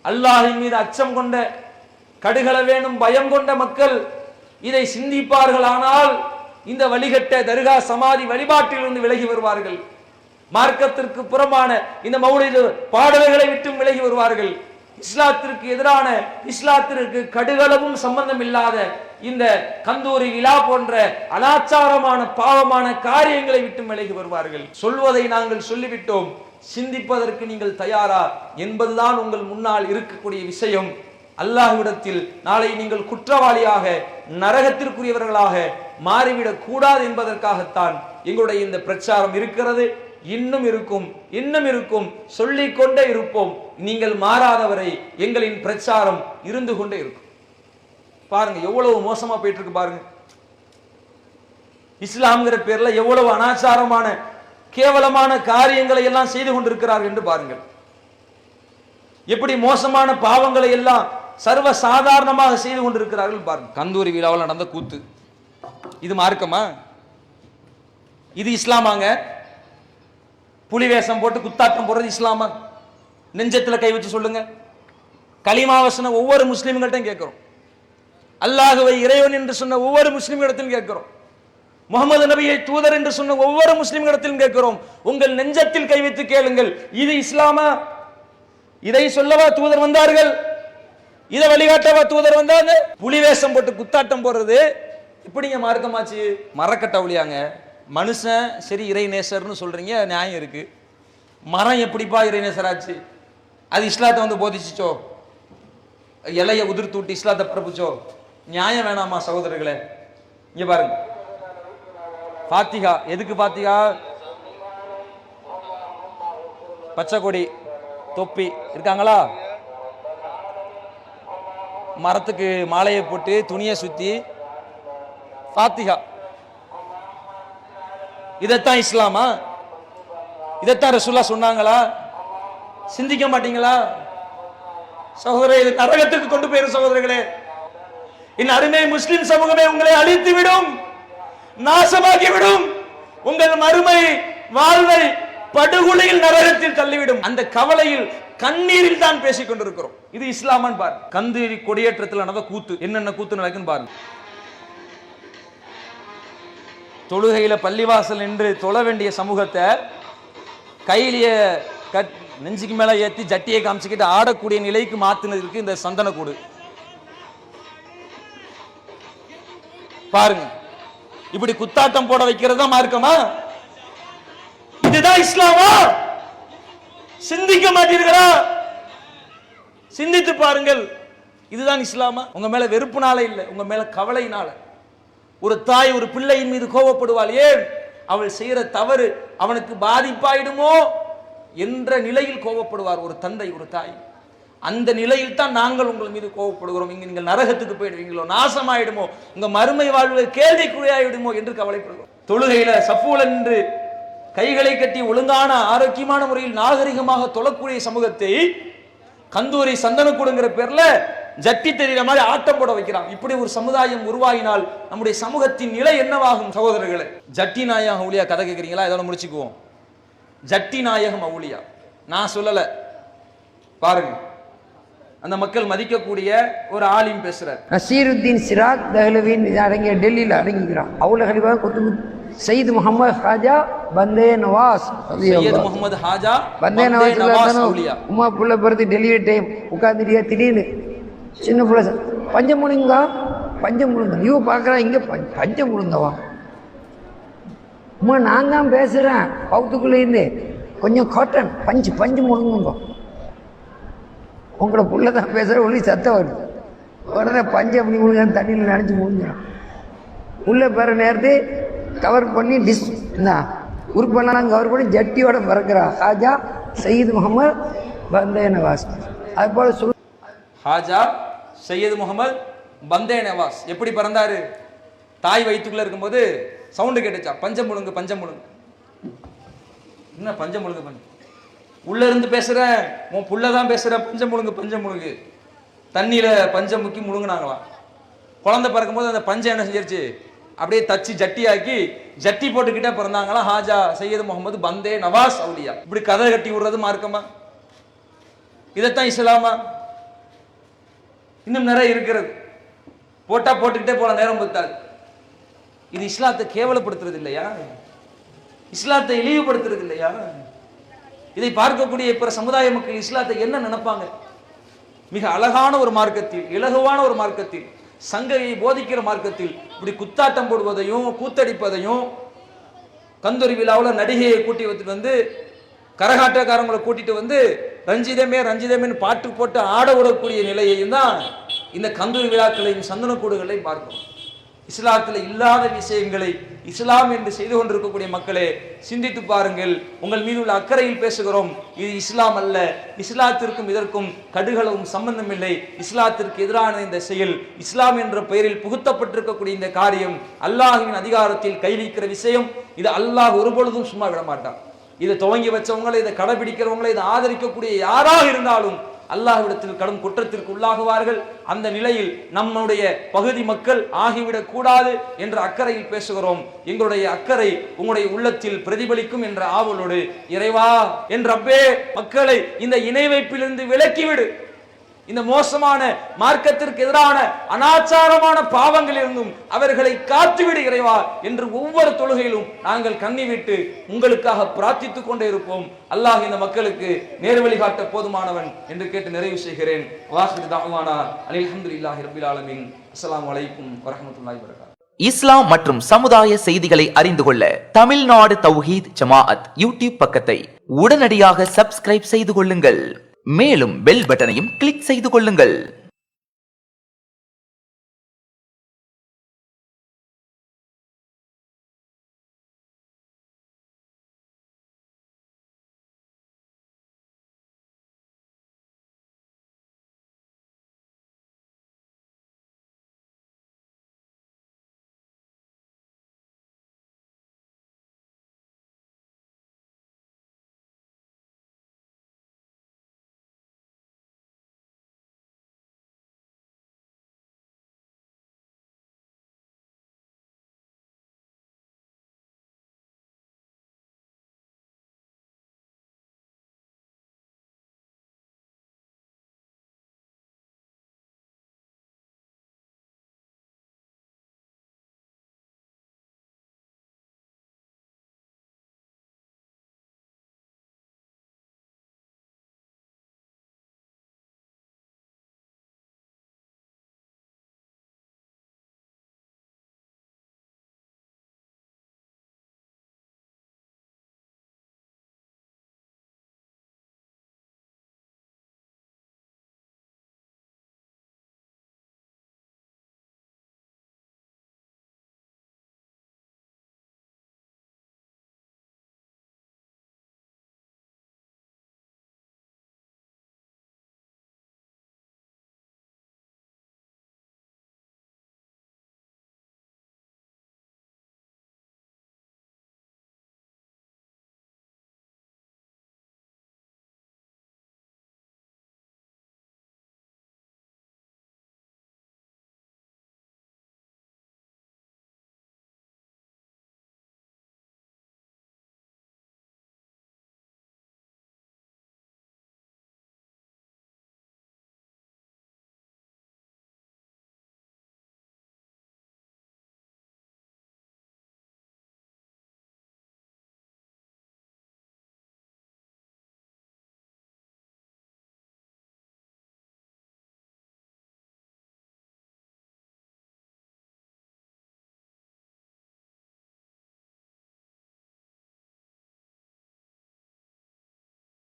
அல்லாஹ்வின் மீது அச்சம் கொண்ட, கடுகள வேணும் பயம் கொண்ட மக்கள் இதை சிந்திப்பார்களானால் இந்த வழிகட்ட தர்கா சமாதி வழிபாட்டிலிருந்து விலகி வருவார்கள். மார்க்கத்திற்கு புறமான இந்த மௌலிது பாடல்களை விட்டும் விலகி வருவார்கள். இஸ்லாத்திற்கு எதிரான, இஸ்லாத்திற்கு கடுகளவும் சம்பந்தம் இல்லாத இந்த கந்தூரி விழா போன்ற அனாச்சாரமான பாவமான காரியங்களை விட்டு விலகி வருவார்கள். சொல்வதை நாங்கள் சொல்லிவிட்டோம், சிந்திப்பதற்கு நீங்கள் தயாரா என்பதுதான் உங்கள் முன்னால் இருக்கக்கூடிய விஷயம். அல்லாஹ்விடத்தில் நாளை நீங்கள் குற்றவாளியாக, நரகத்திற்குரியவர்களாக மாறிவிடக் கூடாது என்பதற்காகத்தான் எங்களுடைய இந்த பிரச்சாரம் இருக்கிறது. இன்னும் இருக்கும், இன்னும் இருக்கும், சொல்லிக் கொண்டே இருப்போம். நீங்கள் மாறாதவரை எங்களின் பிரச்சாரம் இருந்து கொண்டே இருக்கும். பாருங்க எவ்வளவு மோசமா போயிட்டு இருக்கு பாருங்க. இஸ்லாம்ங்கிற பேர்ல எவ்வளவு அனாச்சாரமான கேவலமான காரியங்களை எல்லாம் செய்து கொண்டிருக்கிறார்கள் என்று பாருங்கள். எப்படி மோசமான பாவங்களை எல்லாம் சர்வ சாதாரணமாக செய்து கொண்டிருக்கிறார்கள் பாருங்க. கந்தூரி விழாவில் நடந்த கூத்து, இது மார்க்கமா? இது இஸ்லாமாங்க? புலி வேஷம் போட்டு குத்தாட்டம் போடுறது இஸ்லாமா? நெஞ்சத்துல கை வச்சு சொல்லுங்க. கலிமா வசனம் ஒவ்வொரு முஸ்லிம்கள்ட்டையும் கேட்கிறோம். அல்லாஹுவை இறைவன் என்று சொன்ன ஒவ்வொரு முஸ்லிம்களிடத்திலும் கேட்கிறோம். முகமது நபியை தூதர் என்று சொன்ன ஒவ்வொரு முஸ்லிம்களிடத்திலும் கேட்கிறோம். உங்கள் நெஞ்சத்தில் கை வைத்து கேளுங்கள், இது இஸ்லாமா? இதை சொல்லவா தூதர் வந்தார்கள்? இதை வழிகாட்டவா தூதர் வந்தாங்க? புலி வேஷம் போட்டு குத்தாட்டம் போடுறது இப்படிங்க மார்க்கமாச்சு? மரக்கட்ட ஒளியாங்க. மனுஷன் சரி இறைநேசர்னு சொல்றீங்க, நியாயம் இருக்கு. மரம் எப்படிப்பா இறைநேசராச்சு? அது இஸ்லாத்தை வந்து போதிச்சுச்சோ? இலைய உதிர்த்து விட்டு இஸ்லாத்தை பரப்புச்சோ? நியாயம் வேணாமா சகோதரர்களே? இங்க பாருங்க, பாத்திகா எதுக்கு? பாத்திகா பச்சை கொடி தொப்பி இருக்காங்களா? மரத்துக்கு மாலையை போட்டு துணியை சுத்தி பாத்திகா, இதைத்தான் இஸ்லாமா? இதைத்தான் ரசூலுல்லாஹ் சொன்னாங்களா? சிந்திக்க மாட்டீங்களா சகோதரே? இது நரகத்துக்கு கொண்டு போயிரும் சகோதரர்களே. இந்த அருமை முஸ்லிம் சமூகமே உங்களை அழித்து விடும், நாசமாக்கி விடும். உங்கள் மறுமை வாழ்வை படுகொலையில் நரகத்தில் தள்ளிவிடும். அந்த கவலையில் கண்ணீரில் தான் பேசிக் கொண்டிருக்கிறோம். இது இஸ்லாமான்னு பாரு. கந்தூரி கொடியேற்றத்தில் நடந்த கூத்து, என்னென்ன கூத்து நடக்குன்னு பாருங்க. தொழுகையில பள்ளிவாசல் என்று தொழ வேண்டிய சமூகத்தை கையிலேயே நெஞ்சுக்கு மேல ஏற்றி ஜட்டியை காமிச்சுக்கிட்டு ஆடக்கூடிய நிலைக்கு மாத்தினதுக்கு இந்த சந்தன கூடு பாருங்க. இப்படி குத்தாட்டம் போட வைக்கிறதா மார்க்கமா? இதுதான் இஸ்லாமா? சிந்திக்க மாட்டீர்களா? சிந்தித்து பாருங்கள், இதுதான் இஸ்லாமா? உங்க மேல வெறுப்புனால இல்லை, உங்க மேல கவலையினால. ஒரு தாய் ஒரு பிள்ளையின் மீது கோபப்படுவாள். ஏன்? அவள் செய்யற தவறு அவனுக்கு பாதிப்பாயிடுமோ என்ற நிலையில் கோபப்படுவார் ஒரு தந்தை, ஒரு தாய். அந்த நிலையில் தான் நாங்கள் உங்கள் மீது கோபப்படுகிறோம். இங்க நீங்கள் நரகத்துக்கு போயிடுவீங்களோ, நாசமாயிடுமோ, உங்க மறுமை வாழ்வு கேள்விக்குறியாயிடுமோ என்று கவலைப்படுகிறோம். தொழுகையில சஃபூல நின்று கைகளை கட்டி ஒழுங்கான ஆரோக்கியமான முறையில் நாகரிகமாக தொழக்கூடிய சமூகத்தை கந்தூரி சந்தனக்கூடுங்கிற பேர்ல ஜட்டி தெரிகிற மாதிரி ஆட்டம் போட வைக்கிறான். இப்படி ஒரு சமுதாயம் உருவாகினால் நம்முடைய சமூகத்தின் நிலை என்னவாகும் சகோதரர்களே? ஜட்டி நாயகம் அவுலியா கதை கேட்குறீங்களா? இதோட முடிச்சுக்குவோம். ஜட்டி நாயகம் அவுலியா நான் சொல்லல, பாருங்க. அந்த மக்கள் மதிக்கக்கூடிய ஒரு ஆலிம் பேசுறார். நசீருத்தீன் சிராக் தஹ்லவின் அடங்கிய டெல்லியில் அடங்கிக்கிறான். அவுல ஹலிஃபா குத்துபு சையீத் முகமது ஹாஜா பந்தே நவாஸ், சையீத் முகமது ஹாஜா பந்தே நவாஸ் அவுலியா. உமா புள்ள பிறகு டெல்லி டைம் உட்காந்துட்டியா, திடீர்னு சின்ன பிள்ளை பஞ்சம் முழுங்கா, பஞ்சம் முழுங்க, இவ பார்க்குறா இங்கே பஞ்சம் முழுங்கவா. அம்மா நான் தான் பேசுகிறேன் பவுத்துக்குள்ளேருந்து, கொஞ்சம் காட்டன் பஞ்சு பஞ்சு முழுங்குங்க. உங்களோட புள்ள தான் பேசுகிற ஒளி சத்தம் வருது. உடனே பஞ்சு அப்படி முழுங்க தண்ணியில் நினச்சி முழுங்குறான். உள்ளே பெற நேரத்தை கவர் பண்ணி என்ன உறுப்பெல்லாம் கவர் பண்ணி ஜட்டியோட பிறக்கிறா ஹாஜா சையீத் முகமது பந்தே நவாஸ். அது போல சொல் ஹாஜா சையீத் முகமது பந்தே நவாஸ் எப்படி பிறந்தாரு? தாய் வயிற்றுக்குள்ள இருக்கும்போது சவுண்டு கேட்டுச்சா, பஞ்சம் முழுங்கு பஞ்சம் முழுங்கு. என்ன பஞ்சம் முழுங்கு பஞ்சம்? உள்ள இருந்து பேசுறேன், உன் புள்ளதான் பேசுறேன், பஞ்சம் முழுங்கு பஞ்சம் முழுங்கு. தண்ணியில பஞ்சம் முக்கி முழுங்கினாங்களாம். குழந்தை பிறக்கும் போது அந்த பஞ்சம் என்ன செஞ்சிருச்சு, அப்படியே தச்சு ஜட்டியாக்கி ஜட்டி போட்டுக்கிட்டே பிறந்தாங்களா ஹாஜா சையது முகமது பந்தே நவாஸ் அவுலியா. இப்படி கதை கட்டி விடுறது மார்க்கமா? இதைத்தான் இஸ்லாமா? இன்னும் நிறைய இருக்கிறது, போட்டா போட்டுக்கிட்டே போல, நேரம் பத்தாது. இது இஸ்லாத்தை கேவலப்படுத்துறது இல்லையா? இஸ்லாத்தை இழிவுபடுத்துறது இல்லையா? இதை பார்க்கக்கூடிய பிற சமுதாய மக்கள் இஸ்லாத்தை என்ன நினைப்பாங்க? மிக அழகான ஒரு மார்க்கத்தில், இலகுவான ஒரு மார்க்கத்தில், சங்கையை போதிக்கிற மார்க்கத்தில் இப்படி குத்தாட்டம் போடுவதையும் கூத்தடிப்பதையும், கந்தூரி விழாவில் நடிகையை கூட்டி வந்துட்டு வந்து கரகாட்டக்காரங்களை கூட்டிட்டு வந்து ரஞ்சிதமே ரஞ்சிதமேன்னு பாட்டு போட்டு ஆட விடக்கூடிய நிலையையும் தான் இந்த கந்தூரி விழாக்களையும் சந்தனக்கூடுகளையும் பார்க்கிறோம். இஸ்லாத்தில் இல்லாத விஷயங்களை இஸ்லாம் என்று செய்து கொண்டிருக்கக்கூடிய மக்களே, சிந்தித்து பாருங்கள். உங்கள் மீது உள்ள அக்கறையில் பேசுகிறோம். இது இஸ்லாம் அல்ல. இஸ்லாத்திற்கும் இதற்கும் கடுகளவும் சம்பந்தம் இல்லை. இஸ்லாத்திற்கு எதிரான இந்த செயல், இஸ்லாம் என்ற பெயரில் புகுத்தப்பட்டிருக்கக்கூடிய இந்த காரியம், அல்லாஹ்வின் அதிகாரத்தில் கை வைக்கிற விஷயம். இது அல்லாஹ் ஒருபொழுதும் சும்மா விட மாட்டான். இதை துவங்கி வச்சவங்களை, இதை கடைபிடிக்கிறவங்களை, இதை ஆதரிக்கக்கூடிய யாராக இருந்தாலும் அல்லாஹ்விடத்தில் கடும் குற்றத்திற்கு உள்ளாகுவார்கள். அந்த நிலையில் நம்முடைய பகுதி மக்கள் ஆகிவிடக் கூடாது என்ற அக்கறையில் பேசுகிறோம். எங்களுடைய அக்கறை உங்களுடைய உள்ளத்தில் பிரதிபலிக்கும் என்ற ஆவலோடு, இறைவா என் ரப்பே, மக்களை இந்த இணை வைப்பிலிருந்து விலக்கிவிடு, இந்த மோசமான மார்க்கத்திற்கு எதிரான அனாச்சாரமான பாவங்களில் இருந்தும் அவர்களை காத்துவிடு இறைவா என்று ஒவ்வொரு தொழுகையிலும் நாங்கள் கண்ணிவிட்டு உங்களுக்காக பிரார்த்தித்துக் கொண்டே இருப்போம். அல்லாஹ் இந்த மக்களுக்கு நேர்வழி காட்ட போதுமானவன் என்று கேட்டு நிறைவு செய்கிறேன். வாஹிர் தஅவானா அல்ஹம்துலில்லாஹி ரப்பில் ஆலமீன். அஸ்ஸலாமு அலைக்கும் வரஹ்மத்துல்லாஹி வபரகாத்துஹு. இஸ்லாம் மற்றும் சமுதாய செய்திகளை அறிந்து கொள்ள தமிழ்நாடு தௌஹீத் ஜமாஅத் யூடியூப் பக்கத்தை உடனடியாக சப்ஸ்கிரைப் செய்து கொள்ளுங்கள். மேலும் பெல் பட்டனையும் கிளிக் செய்து கொள்ளுங்கள்.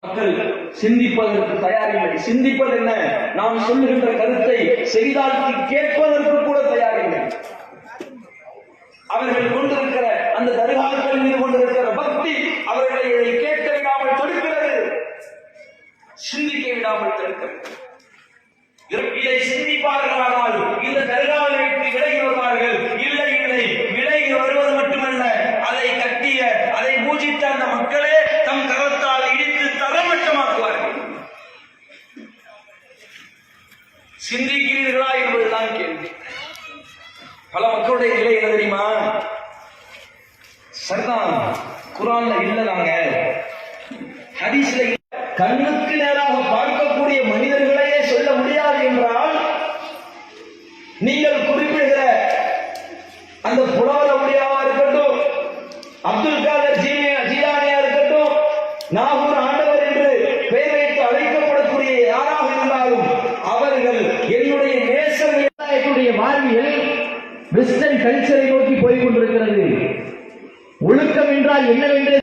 மக்கள் சிந்திப்பதற்கு தயாரில்லை. சிந்திப்பது என்ன? நாம் சொல்லுகின்ற கருத்தை செய்தால் கேட்பதற்கு கூட தயாரில்லை. அவர்கள் கொண்டிருக்கிற அந்த தர்காக்கள் மீது கொண்டிருக்கிற பக்தி அவர்களை கேட்க விடாமல் தடுக்கிறது, சிந்திக்க விடாமல் தடுக்கிறது. இதை சிந்திப்பார்களானால் இந்த தர்காவை விட்டு விலகி வருவார்கள். இல்லை இல்லை, விலகி வருவது மட்டுமல்ல, சிந்திக்கிறீர்களா என்பதுதான் கேள்வி. பல மக்களுடைய நிலை என்ன தெரியுமா? சரிதான், குர்ஆன்ல இல்லதாங்க, ஹதீஸ்ல இல்ல. கண்ணுக்கு நேராக பார்க்கக்கூடிய மனிதர்களையே சொல்ல முடியாது என்றால், நீங்கள் குறிப்பிடுகிற அந்த புலவர முடியாவா இருக்கட்டும், அப்துல் காதர் ஜீலானியா இருக்கட்டும், நாகூர் ஆண்டவர் என்று பெயர் வைத்து அழைக்கப்படக்கூடிய யாராக இருந்தாலும் அவர்கள் என்னுடைய நேசர்களுடைய வாழ்வியல் வெஸ்டர்ன் கல்ச்சரை நோக்கி போய் கொண்டிருக்கிறது. ஒழுக்கம் என்றால் என்னவென்று